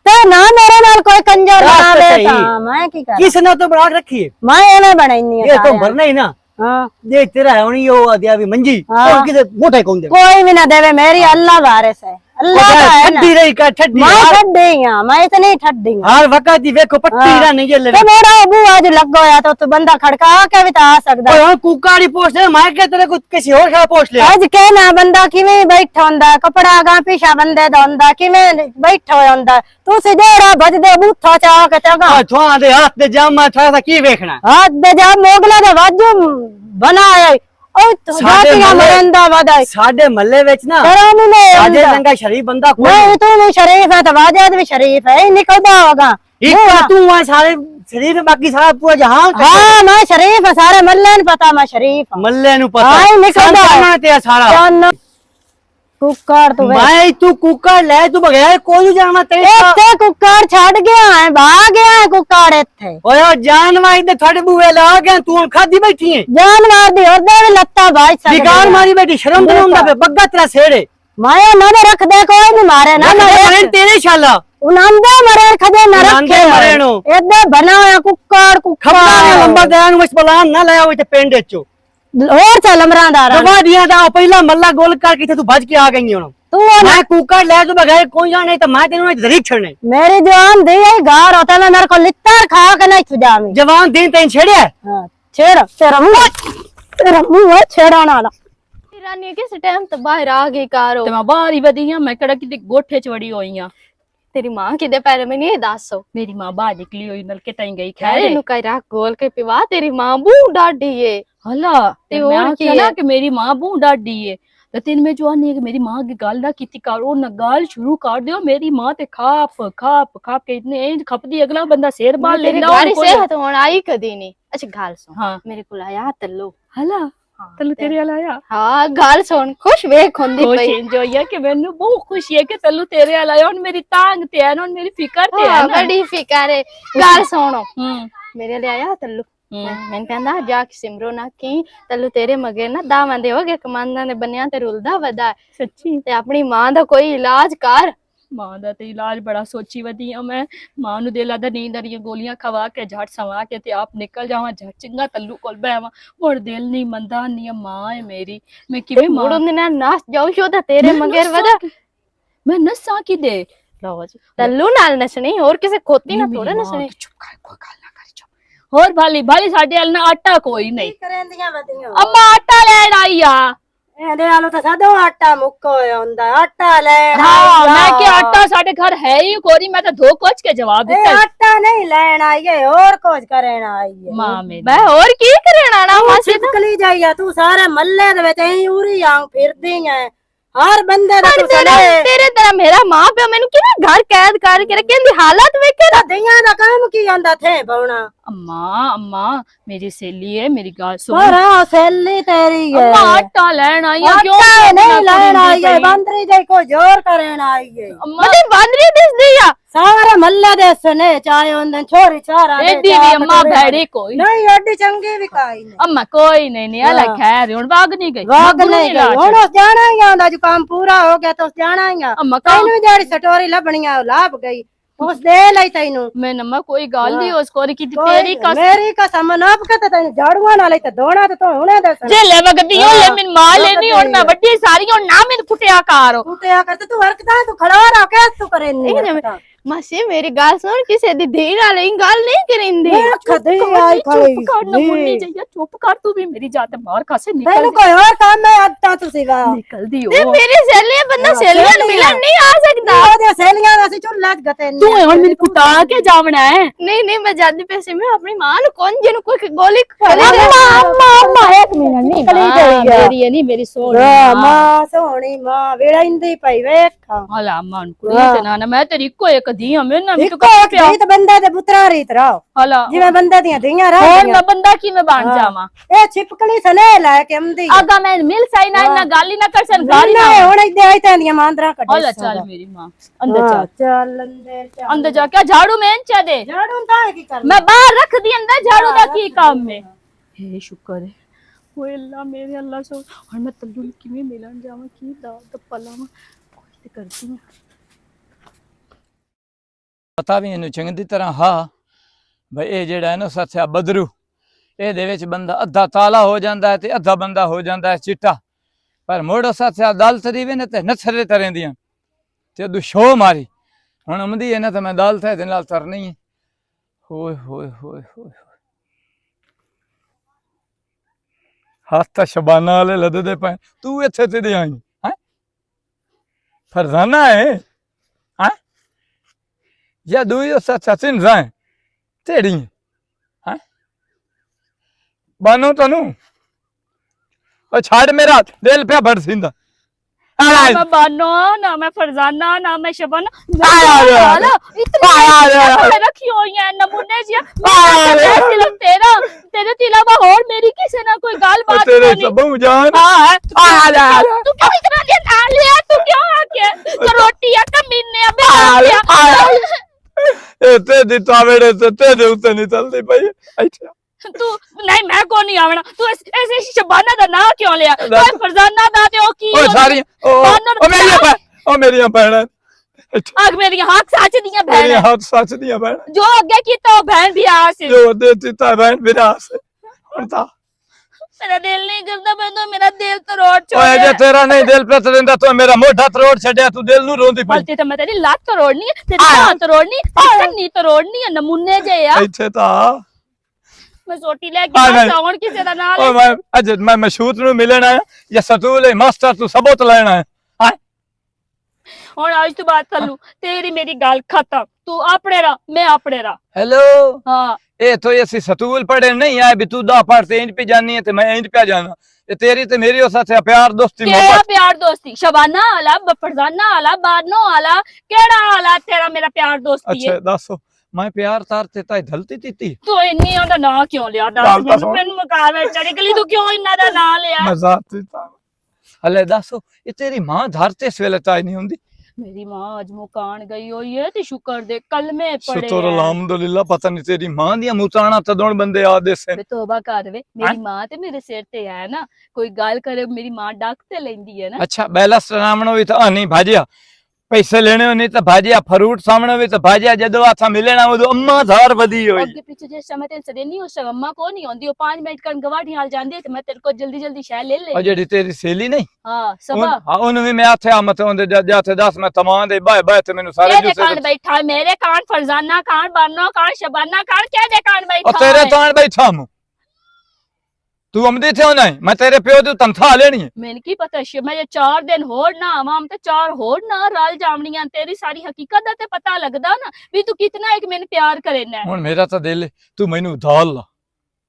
ਤੇ ਨਾ ਮੇਰੇ ਨਾਲ ਕੋਈ ਕੰਜਰ ਦੱਸ ਬਣਾ ਤੇ ਲੈ ਸਹੀ। ਤਾਂ ਮੈਂ ਕੀ ਕਰਾਂ ਕਿਸ ਨੇ ਤਾਂ ਬਣਾ ਕੇ ਰੱਖੀ ਹੈ ਮੈਂ ਇਹਨੇ ਬਣਾਈਨੀ ਇਹ ਆ ਤੋਂ ਭਰਨਾ ਹੀ ਨਾ ਹਾਂ ਜੇ ਤੇਰਾ ਹੋਣੀ ਉਹ ਆਦਿਆ ਵੀ ਮੰਜੀ ਹਾਂ। ਉਹ ਕਿਤੇ ਮੋਟੇ ਕੌਣ ਦੇ कोई भी ना देवे मेरी अल्लाह वारिस है अल्लाह का है ना ठंडी रही का ठंडी मैं ठड्डी हां मैं इतनी ठड्डी हां हर वक्त दी देखो पट्टी हाँ। रा नहीं ये ले तो मेरा अबू आज लग गया तो बंदा खड़का के भी आ सकदा और कुकारी पोस्ट है मैं के तेरे को किसी और का पोस्ट ले आज के ना बंदा किवें बैठा हुंदा कपड़ा गा पीछा बंदे दा हुंदा किवें बैठा होया हुंदा तू सिधेड़ा भज दे बूथा चा के चगा छुआ दे हाथ दे जामा था की देखना हाथ दे जा मोगला दे वाजू बनाया ओ तो साडे जातियां महल्ले- मरंदा वदाई साडे महल्ले विच ना शर्म ही नहीं साडे आंदा। रंगा शरीफ बंदा कोई नहीं तू भी शरीफ है तो वाजिद भी शरीफ है निकलदा होगा एक तू है सारे शरीफ बाकी सारा पूरा जहां हाँ मैं शरीफ है सारे मल्ले ने पता मैं शरीफ हूं मल्ले नु पता हाँ, निकल जा। संताना ते सारा जान कुकर तू मैं तू कुकर ले तू बगैर कोई जाना तेरे इत्थे कुकर छड़ गया है भाग गया है कुकर इत्थे ओए जानवर दे थोड़े बुए ला गए तू हुन खादी बैठी है जानवर दी ओदे भी लत्ता भाई सकदे निकाल मारी बैठी शर्म तो हुंदा पे बग्गा तेरा सेड़े माया ना दे रख दे कोई नहीं मारे ना मरे तेरे शाला उनंदे मरे खदे न उनंदे रखे मरे नो। इदे बना होया कुकर खबरा कुकर लंबा दयान विच बलान ना लाया होए ते पिंड चो और चल अमरादार गवादियां दा पहला मल्ला गोल करके थे तू भज के आ गई हुन तू मैं कुकर ले तू बगैर कोई जाने तो मैं तेनु दरीक छड़ने मेरी जवान दी है गार होता मैं मेरे को लित्तर खा के नहीं सुजामी जवान दिन तेन छेड़िया हाँ छेड़ तेरा मुंह है छेड़ा नाला ਰਾਨੀ ਕਿਸ ਟਾਈਮ ਤੇ ਬਾਹਰ ਆ ਗਈ ਕਾਰੋ ਤੇ ਮੈਂ ਬਾਹਰ ਹੀ ਵਧੀ ਹਾਂ ਮੈਂ ਕਿਹੜਾ ਕਿਤੇ ਗੋਠੇ ਚ ਵੜੀ ਹੋਈ ਆ ਤੇਰੀ ਮਾਂ ਕਿਦੇ ਪੈਰ ਮੈਂ ਨਹੀਂ ਦੱਸੋ ਮੇਰੀ ਮਾਂ ਬਾਹਰ ਨਿਕਲੀ ਹੋਈ ਨਲਕੇ ਤਾਈਂ ਗਈ ਖੈਰ ਖੈਰ ਇਹਨੂੰ ਕਈ ਰੱਖ ਗੋਲ ਕੇ ਪਿਵਾ ਤੇਰੀ ਮਾਂ ਬੂ ਡਾਢੀ ਏ ਹਲਾ ਤੇ ਤੇ ਹੋਰ ਮੈਂ ਕੀ ਕਿਹਾ ਹੈ? ਕਿ ਮੇਰੀ ਮਾਂ ਬਹੁਤ ਡਾਢੀ ਏ ਤੇ ਤਿੰਨ ਮੈਂ ਜੋ ਆਨੀ ਕਿ ਮੇਰੀ ਮਾਂ की ਗੱਲ ना ਕੀਤੀ ਕਰ ਉਹ ਨਾ ਗੱਲ ਸ਼ੁਰੂ ਕਰ ਦਿਓ ਮੇਰੀ ਮਾਂ ਤੇ ਖਾਪ ਖਾਪ ਖਾਪ ਕੇ ਇਤਨੇ ਇੰਜ ਖਪਦੀ ਅਗਲਾ ਬੰਦਾ ਸਿਰ ਬਾਲ ਤੇਰੀ ਲੈਂਦਾ ਗਾੜੀ ਸਿਹਤ ਹੁਣ ਆਈ ਕਦੀ ਨਹੀਂ ਅੱਛਾ ਗੱਲ ਸੁਣ ਹਾਂ ਮੇਰੇ ਕੋਲ ਆਇਆ ਤੱਲੂ ਹਲਾ ਤੈਨੂੰ ਤੇਰੇ ਵਾਲਾ ਆਇਆ ਹਾਂ ਗੱਲ ਸੁਣ ਖੁਸ਼ ਵੇਖ ਹੁੰਦੀ ਖੁਸ਼ ਪਈ ਇੰਜ ਹੋਈ ਹੈ ਕਿ ਮੈਨੂੰ ਬਹੁਤ ਖੁਸ਼ੀ ਹੈ ਕਿ ਤੈਨੂੰ ਤੇਰੇ ਵਾਲਾ ਆਇਆ ਹੁਣ ਮੇਰੀ ਤਾਂਗ ਤੇ ਹੈ ਹੁਣ ਮੇਰੀ ਫਿਕਰ ਤੇ ਹੈ ਹਾਂ ਨਾ ਬੜੀ ਫਿਕਰ ਏ ਗੱਲ ਸੁਣੋ ਹੂੰ ਮੇਰੇ ਲਈ ਆਇਆ ਤੱਲੂ ਹੂੰ। ਮੈਂ ਕਹਿੰਦਾ ਜਾ ਕੇ ਸਿਮਰੋ ਨਾ ਕੀ ਤੱਲੂ ਤੇਰੇ ਮਗੇ ਨਾ ਦਾਵਾਂ ਦੇ ਹੋਗੇ ਕਮਾਂਦਾਂ ਦੇ ਬੰਨਿਆਂ ਤੇ ਰੁਲਦਾ ਵਦਾ ਸੱਚੀ ਤੇ ਆਪਣੀ ਮਾਂ ਦਾ ਕੋਈ ਇਲਾਜ ਕਰ ਮਾਂ ਦਾ ਤੇ ਇਲਾਜ ਬੜਾ ਸੋਚੀ ਵਧੀ ਆ ਮੈਂ ਮਾਂ ਨੂੰ ਦਿਲਾਂ ਦਾ ਨੀਂਦ ਦੀਆਂ ਗੋਲੀਆਂ ਖਵਾ ਕੇ ਝਟ ਸਵਾ ਕੇ ਤੇ ਆਪ ਨਿਕਲ ਜਾਵਾਂ ਝਟ ਚੰਗਾ ਤੱਲੂ ਕੋਲ ਬੈਵਾਂ ਹੁਣ ਦਿਲ ਨਹੀਂ ਮੰਦਾ ਨਹੀਂ ਮਾਂ ਹੈ ਮੇਰੀ ਮੈਂ ਕਿਵੇਂ ਮਾਂ ਮੁੜਨ ਦੇ ਨਾਲ ਨਾਸ ਜਾਉ ਸ਼ੋ ਤਾਂ ਤੇਰੇ ਮਗਰ ਵਦਾ ਮੈਂ ਨਸਾਂ ਕੀ ਦੇ ਲਓ ਜੀ ਤੱਲੂ ਨਾਲ ਨਸਣੀ ਹੋਰ ਕਿਸੇ ਖੋਤੀ ਨਾਲ ਥੋੜਾ ਨਸਣੀ ਚੁੱਪ ਕਰ ਕੋਈ ਗੱਲ ਨਾ ਕਰ ਚੁੱਪ ਹੋਰ ਭਾਲੀ ਭਾਲੀ ਸਾਡੇ ਹਲ ਨਾ ਆਟਾ ਕੋਈ ਨਹੀਂ ਕਰੇਂਦੀਆਂ ਵਧੀਆਂ ਅੰਮਾ ਆਟਾ ਲੈਣ ਆਈ ਆ ਇਹਦੇ ਆਲੂ ਤਾਂ ਸਾਡੋ ਆਟਾ ਮੁੱਕ ਹੋਇਆ ਹੁੰਦਾ ਆਟਾ ਲੈਣ ਹਾਂ ਮੈਂ ਕਿ ਆਟਾ ਸਾਡੇ ਘਰ ਹੈ ਹੀ ਕੋਈ ਮੈਂ ਤਾਂ ਧੋ ਕੋਚ ਕੇ ਜਵਾਬ ਇਹ ਦਿੱਤਾ ਆਟਾ ਨਹੀਂ ਲੈਣ ਆਈਏ ਹੋਰ ਕੁਝ ਕਰਨ ਆਈਏ ਮਾਂ ਮੇਰੀ ਮੈਂ ਹੋਰ ਕੀ ਕਰਨਾ ਨਾ ਮਾਸੀ ਸਿੱਕਲੀ ਜਾਈਆ ਤੂੰ ਸਾਰੇ ਮੱਲੇ ਦੇ ਵਿੱਚ ਐਂ ਉਰੀ ਆਂ ਫਿਰਦੀ ਐ ਹਰ ਬੰਦੇ ਦਾ ਤੂੰ ਸੜੇ ਤੇਰੇ ਤਰ੍ਹਾਂ ਮੇਰਾ ਮਾਂ ਪਿਓ ਮੈਨੂੰ ਕਿਵੇਂ ਘਰ ਕੈਦ ਕਰਕੇ ਰੱਖਿਆ ਦੀ ਹਾਲਤ ਵੇਖੇ ਨਾ ਧੀਆਂ ਦਾ ਕੰਮ ਕੀ ਆਂਦਾ ਥੇ ਬਉਣਾ अम्मा अम्मा मेरी सहेली है मेरी गाल सुन ਪਰ ਆ ਸੈਲੀ ਤੇਰੀ ਹੈ अम्मा आटा लेना या क्यों ਆਟਾ ਨਹੀਂ इतना ਲੈਣ करींदी ਆਈ ਹੈ पई? ਬੰਦਰੀ ਦੇ ਕੋ ਜ਼ੋਰ ਕਰਨ ਆਈ ਹੈ अम्मा मते बांदरी दिस दिया ਸਾਰੇ ਮੱਲੇ ਦੇ ਸਨੇ ਚਾਹੇ ਉਹਨੇ ਛੋਰੀ ਛਾਰਾ ਦੇ एडी भी अम्मा भैड़ी कोई ਨਹੀਂ ਐਡੀ ਚੰਗੀ ਵੀ ਕਾਈ ਨਹੀਂ अम्मा कोई नहीं अला खैर हुन भाग नहीं गई ਵਾਗ मगरू ਨਹੀਂ ला ਗਈ ਹੁਣ ਉਸ ਜਾਣਾ ਹੀ ਆਂਦਾ ਜੋ ਕੰਮ ਪੂਰਾ ਹੋ ਗਿਆ ਤਾਂ ਉਸ ਜਾਣਾ ਹੀ ਆ अम्मा का ਤੈਨੂੰ ਜਿਹੜੀ ਸਟੋਰੀ ਲੱਭਣੀਆਂ ਉਹ ਲੱਭ ਗਈ ਉਸ ਦੇ ਲਈ ਤੈਨੂੰ मैं अम्मा कोई गाल नहीं उसको की तेरी का ਮੇਰੀ ਕਸਮ ਨਾਪ ਕੇ ਤੇ ਤੈਨੂੰ ਝਾੜੂਆਂ ਨਾਲ ਹੀ ਤੇ ਦੋਣਾ ਤੇ ਤੂੰ ਹੁਣੇ ਦੱਸ जे ले वगदी हो ले मिन मां लेनी और मैं बड्डी सारी और ना मिन फुटिया कार ਤੂੰ ਤੇ ਆ ਕਰ ਤੇ ਤੂੰ ਹਰਕਤਾਂ ਤੂੰ ਖੜਾ ਰਹਾ ਕੇ ਤੂੰ करे नहीं मासी मेरी गाल सुन किसे दी धी नाल इन गाल नहीं करिंदी खदे आई खड़ी चुप कर ना मुन्नी जइया चुप कर तू भी मेरी जात बाहर खासे निकल ਤੈਨੂੰ ਕੋਈ ਹੋਰ ਕੰਮ ਹੈ ਅੱਜ ਤਾਂ ਤੁਸੀਂ ਵਾ निकल दी ते हो मेरी सहेली बंदा सहेलियां मिलन नहीं आ सकता ਉਹਦੇ ਸਹੇਲੀਆਂ ਦਾ ਅਸੀਂ ਚੁੱਲ੍ਹਾ ਚ ਗਤੇ तू हुन मेरी कुटा के जावना है नहीं नहीं मैं जाती पैसे में अपनी मां नु कौन जिन कोई गोली अम्मा अम्मा अम्मा एक मिनट निकली गई है मेरी है नहीं मेरी सोच मां सोहणी मां ਵੇੜਾਂਦੀ ਪਈ ਵੇਖਾਂ हला मन कुड़ी ते ना मैं तेरी को एक दी मैं ना भी तो ਇੱਕੋ ਇੱਕ ਰੀਤ ਬੰਦੇ ਦੇ ਪੁੱਤਰਾ ਰੀਤ ਰਹੋ हला ਜਿਵੇਂ ਬੰਦੇ ਦੀਆਂ ਧੀਆਂ और ਰਹਦੀਆਂ मैं बंदा की मैं बन जावा ਇਹ ਛਿਪਕਲੀ ਸਨੇ ਲੈ ਕੇ ਆਉਂਦੀ आगा मैं मिल सही ना ना गाली ना कर सन गाली ਨਾ ना ਹੁਣ ਇੱਥੇ ਆਈ ਤਾਂ ਦੀਆਂ ਮਾਂਦਰਾ ਕੱਢ हला चल मेरी मां अंदर जा ਚੱਲ ਅੰਦਰ ਚੱਲ अंदर जा क्या झाड़ू में इंचा दे ਝਾੜੂ ਤਾਂ ਕੀ ਕਰਨਾ मैं बाहर रख दी अंदर झाड़ू दा की काम में हे शुक्र है ओए अल्लाह मेरे अल्लाह सो और मैं तल्लू किवें मिलन जावा की दा पलावा कोई करती हूं ਪਤਾ ਵੀ ਇਹਨੂੰ ਚੰਗੀ ਤਰ੍ਹਾਂ ਹਾਂ ਬਈ ਇਹ ਜਿਹੜਾ ਹੈ ਨਾ ਸੱਚਾ ਬਦਰੂ ਇਹਦੇ ਵਿੱਚ ਬੰਦਾ ਅੱਧਾ ਤਾਲਾ ਹੋ ਜਾਂਦਾ ਹੈ ਤੇ ਅੱਧਾ ਬੰਦਾ ਹੋ ਜਾਂਦਾ ਹੈ ਚਿੱਟਾ ਪਰ ਮੋੜੋ ਸੱਚਾ ਦਲਤ ਦੀ ਵੀ ਨੇ ਤੇ ਨਥਰੇ ਤਰ੍ਹਾਂ ਦੀਆਂ ਤੇ ਦੁਸ਼ੋ ਮਾਰੀ ਹੁਣ ਆਮਦੀ ਹੈ ਨਾ ਤਾਂ ਮੈਂ ਦਲਤ ਹੈ ਦੇ ਨਾਲ ਤਰਨੀ ਹੈ ਹੋਏ ਹੋਏ ਹੋਏ ਹੋਏ ਹੱਥ ਤਾਂ ਸ਼ਬਾਨਾ ਵਾਲੇ ਲੱਦਦੇ ਪਏ ਤੂੰ ਇੱਥੇ ਤੇ ਆਈ ਹੈ ਫਰਜ਼ਾਨਾ ਹੈ या दुई सचिन जाए तेरी है बानो तनु और छाड़ मेरा दिल पे भर सिंदा ना मैं बानो ना मैं फरजाना ना मैं शबाना आया इतनी रखी हुई है नमूने जी तेरा तेरे तिलावा और मेरी किसी ना कोई गाल बात तेरे नहीं सबू जान तू क्यों इतना लेट आ लिया तू क्यों आके तो रोटी या कमीने अबे ते दिता मेरे ते उत्ते नहीं चलती भाई अच्छा तू नहीं मैं को नहीं आवना तू ऐसे शबाना दा ना क्यों लिया तू फरजाना दा ते ओ की ओ सारी ओ मेरी बहन आग मेरी हाथ सच दियां मेरी बहन हाथ सच दिया बहन जो आगे की तो बहन भी आस जो देती ता बहन विरास होता मेरा दिल नहीं करता मैं तो मेरा दिल तो रोड ओए जे छोड़ तेरा नहीं दिल पे तरेंदा तो मेरा मोढा तरोड़ छड़या तू दिल नु रोंदी पई बोलती तो मैं तेरी लात तो रोड़नी है तेरी हाथ तो रोड़नी है तेरी तो रोड़नी है नमूने जे यार ਇੱਥੇ ਤਾਂ मैं सोटी लेके नहीं। सावन किसे दा ना ਓਏ ले ਮੈਂ ਅੱਜ ਮੈਂ ਮਸ਼ਹੂਤ ਨੂੰ ਮਿਲਣ ਆਇਆ ਜਾਂ ਸਤੂਲ ਮਾਸਟਰ ਤੂੰ ਸਬੂਤ ਲੈਣ ਆਇਆ और आज तू बात कर लूं तेरी मेरी गाल खत्म तू अपने रहा मैं अपने रहा हेलो हाँ ਇਹ ਤੋਂ ਅਸੀਂ ਸਤੂਲ ਪੜੇ ਨਹੀਂ ਆਏ ਵੀ ਤੂੰ ਦਾ ਪੜਤੇ ਇੰਜ ਪੇ ਜਾਨੀ ਹੈ ਤੇ ਮੈਂ ਇੰਜ ਪੇ ਜਾਣਾ ਇਹ ਤੇਰੀ ਤੇ ਮੇਰੀ ਉਸ ਸਾਥ ਪਿਆਰ ਦੋਸਤੀ केड़ा मोहब्बत प्यार दोस्ती शबाना आला फरजाना आला बानो आला केड़ा आला तेरा मेरा प्यार दोस्ती है ਅੱਛਾ ਦੱਸੋ ਮੈਂ ਪਿਆਰ ਤਾਰ ਤੇ ਤਾਂ ਧਲਤੀ ਦਿੱਤੀ तू इन्नी ओदा ना क्यों लिया ਚੱਲ दस ਦੱਸੋ। मैनू मुकावे चढ़ी गली तू क्यों इन्ना दा ना लिया ਮਜ਼ਾਕ ਦਿੱਤਾ ਹਲੇ ਦੱਸੋ ਇਹ ਤੇਰੀ ਮਾਂ ਧਰ ਤੇ ਇਸ ਵੇਲੇ ਤਾਂ ਨਹੀਂ ਹੁੰਦੀ मेरी मां आज मुकान गई हुई है ते शुक्र दे कल में पड़े ਸ਼ੁਕਰ ਅਲਹਮਦੁਲਿਲਾ ਪਤਾ ਨਹੀਂ ਤੇਰੀ ਮਾਂ ਦੀਆਂ ਮੁਤਾਣਾ ਤਦੋਂ ਬੰਦੇ ਆਦੇ ਸੇ ਵੇ तौबा कर वे मेरी मां ते मेरे सिर ते है ना कोई गल करे मेरी मां डाक ते लेंदी है ना अच्छा बैलस रामणो भी तो नहीं भाजिया पैसे लेने हो नहीं तो भाजिया फ्रूट सामने भी तो भाजिया जदों आथा मिलना वो अम्मा धार बदी होई अगे पीछे जिस समय तेरे सदे नहीं उस समय अम्मा को नहीं आंदी ओ 5 मिनट कन गवाठी हाल जांदी ते मैं तेरे को जल्दी जल्दी शह ले ले और जेडी तेरी सहेली नहीं हां सबा हां उन भी मैं आथे आमत होंदे जाते 10 मैं तमाम दे बाय बाय ते मेनू सारे तेरे कान बैठा मेरे कान फरजाना कान बानो कान शबाना कान क्या दे कान बैठा और तेरे तान बैठा हूं तू अमदी थे नहीं मैं तेरे प्यो दी तनख्वाह लेनी है मैंने की पता मैं ये 4 दिन होर ना आवाम ते 4 होर ना रल जावणियां तेरी सारी हकीकत दा ते पता लगदा ना भी तू कितना एक मैंने प्यार करेना है हुन मेरा तो दिल तू मैनू उधाल ला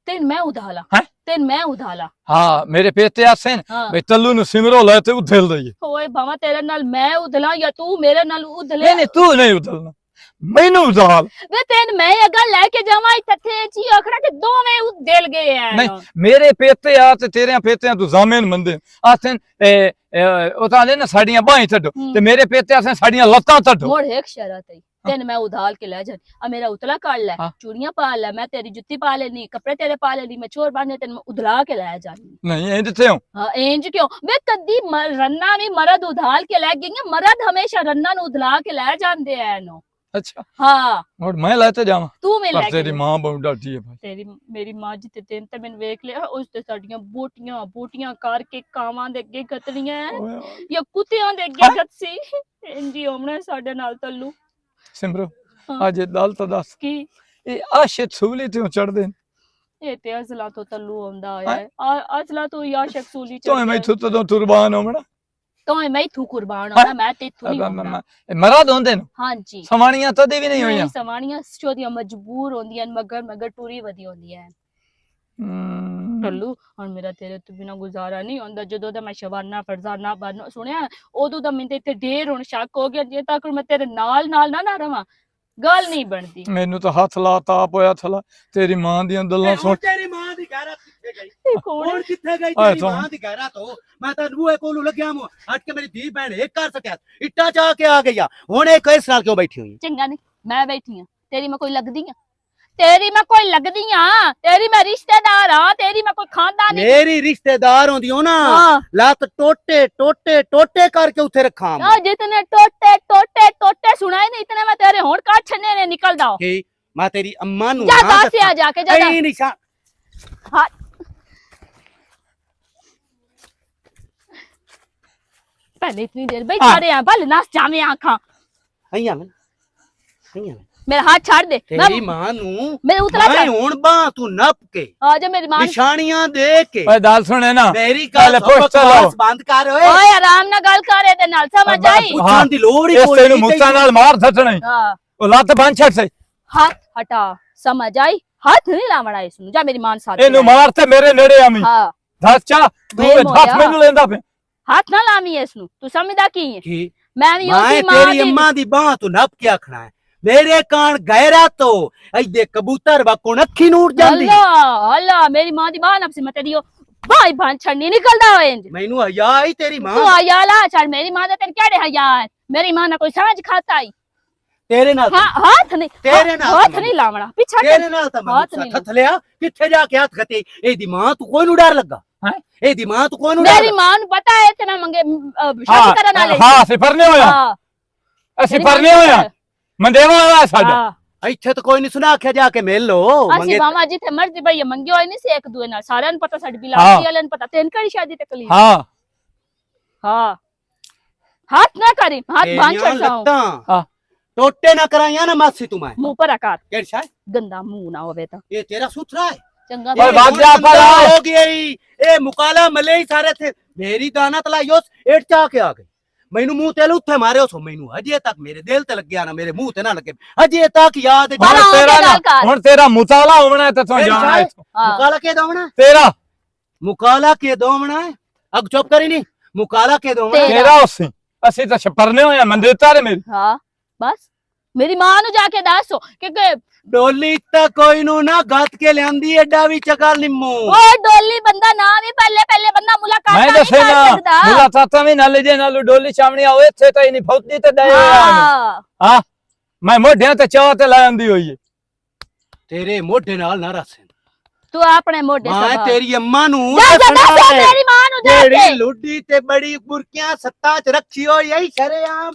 तेन मैं उधाला हैं? तेन मैं उधाला हां मेरे पेते आसे हाँ भाई तल्लू नु सिमरो ले ते उधेल दई ओए बावा तेरे नाल मैं उधला या तू मेरे नाल उधले नहीं नहीं तू नहीं उधलना ਮੈਨੂੰ ਜ਼ਾਲ ਵੇ ਤੈਨੂੰ ਮੈਂ ਇਹ ਗੱਲ ਲੈ ਕੇ ਜਾਵਾਂ ਇੱਥੇ ਜੀ ਆਖਣਾ ਕਿ ਦੋਵੇਂ ਉਹ ਦਿਲ ਗਏ ਆ ਨਹੀਂ ਮੇਰੇ ਪੇਤੇ ਆ ਤੇ ਤੇਰੇ ਪੇਤਿਆਂ ਤੂੰ ਜ਼ਾਮੇ ਨੂੰ ਮੰਦੇ ਆਥਨ ਉਹ ਤਾਂ ਨਾ ਸਾਡੀਆਂ ਬਾਹਾਂ ਛੱਡੋ ਤੇ ਮੇਰੇ ਪੇਤੇ ਆਥਨ ਸਾਡੀਆਂ ਲੱਤਾਂ ਛੱਡੋ मोड़ एक शरत है तेन मैं उधाल के ले जानी अब मेरा उतला काट ले चूड़ियां पा ले मैं तेरी जुत्ती पा लेनी कपड़े तेरे पा लेनी मैं चोर बांधने तेन मैं उधला के ले जानी नहीं इंज थे हाँ इंज क्यों वे कदी रन्ना भी मर्द उधाल के ले गए मर्द हमेशा रन्ना नु उधला के ले जांदे हैं नो अच्छा हाँ और मैं लेते जावा तू मैं ले तेरी मां बहुत डांटी है भाई तेरी मेरी मां जिते तेन ते मैंने वेख लिया उस ते साडियां बोटियां बोटियां करके कावां दे अगे गतलियां या कुत्तियां दे अगे गतसी इंजी ओमने साडे नाल तल्लू सिमरो हाँ। आज दल तो दस की ये आशे छूली ते चढ़ दे ये ते अजला तो तल्लू आंदा है अजला तो या शक्सूली तो मैं तो कुर्बान होमड़ा तो मैं थू कुर्बान होना मैं ते थू नहीं होना मराद होंदे न हां जी सवाणियां तदे भी नहीं होया सवाणियां चोदियां मजबूर होंदियां मगर टूरी वदी होंदी है टल्लू और मेरा तेरे तो बिना गुजारा नहीं होंदा जदों दा मैं शवाना फरजाना बन सुनिया ओदों दा मैं ते इत्थे ढेर हुन शक हो गया जे तक मैं तेरे नाल ना रवां गल नहीं बनदी मेनू तो हाथ ला ताप होया थला तेरी मां दी गल्लां सुन तेरी मां दी गैरत किथे गई कौन किथे गई तेरी मां दी गैरत हो मैं तो बूए कोलू लगया हूं आज के मेरी धी बहन एक कर सकया इट्टा चा के आ गई हुन एक इस साल क्यों बैठी हुई चंगा नहीं मैं बैठी हां तेरी मैं कोई लगदी हां तेरी मैं कोई लगदी हां तेरी मैं रिश्तेदार हां तेरी मैं कोई खानदान नहीं मेरी रिश्तेदार होंदी हो ना लत टोटे टोटे टोटे करके उथे रखा जितने टोटे टोटे टोटे सुनाए नहीं इतने मैं तेरे होंठ काट छने ने निकल दाओ मैं तेरी अम्मा नु जा दास आ जाके जा नहीं निशान हां पहले इतनी देर बैठा रहे हैं भले नास जावे आंखा अइया मैं मेरा हाथ छाड़ दे तेरी मां नु मेरे उतरा मैं हुन बा तू नप के आज मेरी मां निशानियां दे के ओए दाल सुने ना मेरी पहले पुछ चलो बंद कर ओए आराम ना गल करे ते नाल समझ आई पुछन दी लोड़ ही इस कोई तेनु मुक्ता नाल मार धटणे हां ओ लत बन छट से हाथ हटा समझ आई हाथ नहीं लावड़ा इसनु जा मेरी मां साथ एनु मार ते मेरे नेड़े आमी हां धच्चा तू हाथ मेनू लेंदा पे हाथ ना लावी इसनु तू समझदा की है की मैं भी मैं तेरी अम्मा दी बाह तू नप के आखना है मेरे कान गहरा तो ऐदे कबूतर वाकों अखी नूर जांदी अल्लाह अल्लाह मेरी मां दी बाह नप से मैं तेरी भाई भान छड़नी निकलदा होए मैनू हया आई तेरी मां तू आया ला छड़ मेरी मां दे तेरे केड़े हया मेरी मां ना कोई समझ खाता आई तेरे नाल हाथ नहीं तेरे नाल हाथ नहीं लावड़ा पीछा तेरे नाल ता मैं थथ लिया किथे जाके हाथ खते ए दी मां तू कोई नु डर लगा हैं ए दी मां तू कोई नु डर मेरी मां नु पता है ते मैं मंगे शादी करन वाले हां से परने होया ਅਸੀਂ ਪਰਨੇ ਹੋਇਆ ਮੰਦੇਵਾ ਹੋਇਆ ਸਾਡਾ ਇੱਥੇ ਤਾਂ ਕੋਈ ਨਹੀਂ ਸੁਣਾ ਆਖਿਆ ਜਾ ਕੇ ਮਿਲ ਲੋ ਅਸੀਂ ਮਾਮਾ ਜਿੱਥੇ ਮਰਜ਼ੀ ਭਈਆ ਮੰਗੇ ਹੋਏ ਨਹੀਂ ਸੀ ਇੱਕ ਦੂਏ ਨਾਲ ਸਾਰਿਆਂ ਨੂੰ ਪਤਾ ਸਾਡੀ ਬਿਲਾਵੀ ਵਾਲਿਆਂ ਨੂੰ ਪਤਾ ਤੈਨੂੰ ਕਿਹੜੀ ਸ਼ਾਦੀ ਤੇ ਕਲੀ ਹਾਂ ਹਾਂ हाथ ना करी हाथ बांध छड़ता हां टोटे ना कराया ना मासी तू मैं मुंह पर आकार केड़ शाय गंदा मुंह ना होवे ता ये तेरा सुथरा है चंगा ओए भाग जा पर हो गई ए मुकाला मले ही सारे थे मेरी दाना तलायोस एट चा के आ गई मैनू मुंह ते उथे मारे सो मैनू हजे तक मेरे दिल ते लग गया ना मेरे मुंह ते ना लगे हजे तक याद है हुन तेरा मुताला होना है ते तू जाना है मुकाला के दोवना तेरा मुकाला के दोवना है अब चुप करी नहीं मुकाला के दोवना तेरा उसी ਅਸੀਂ ਤਾਂ ਛਪਰਨੇ ਹੋਇਆ ਮੰਦੇ ਤਾਰੇ ਮੇਰੀ ਹਾਂ ਬਸ ਮੇਰੀ ਮਾਂ ਨੂੰ ਜਾ ਕੇ ਦੱਸੋ ਕਿ ਡੋਲੀ ਤਾਂ ਕੋਈ ਨੂੰ ਨਾ ਗੱਤ ਕੇ ਲਿਆਂਦੀ ਐਡਾ ਵੀ ਚਕਾ ਨਿੰਮੂ ਓ ਡੋਲੀ ਬੰਦਾ ਨਾ ਵੀ ਪਹਿਲੇ ਬੰਦਾ ਮੁਲਾਕਾਤ ਮੈਂ ਦੱਸੇ ਨਾ ਮੁਲਾਕਾਤਾਂ ਵੀ ਨਾਲ ਜੇ ਨਾਲ ਡੋਲੀ ਸਾਹਮਣੇ ਆਵੇ ਇੱਥੇ ਤਾਂ ਹੀ ਨਹੀਂ ਫੌਤੀ ਤੇ ਡਏ ਹਾਂ ਮੈਂ ਮੋਢਿਆਂ ਤੇ ਚਾਹ ਤੇ ਲੈ ਆਂਦੀ ਹੋਈ ਤੇਰੇ ਮੋਢੇ ਨਾਲ ਨਾ ਰਸੇ ਤੂੰ ਆਪਣੇ ਮੋਢੇ ਮੈਂ ਤੇਰੀ ਅੰਮਾ ਨੂੰ ਮੇਰੀ ਮਾਂ ਨੂੰ ਜਾ ਕੇ ਜਿਹੜੀ ਲੁੱਡੀ ਤੇ ਬੜੀ ਬੁਰਕੀਆਂ ਸੱਤਾਂ ਚ ਰੱਖੀ ਹੋਈ ਐ ਸ਼ਰੇਆਮ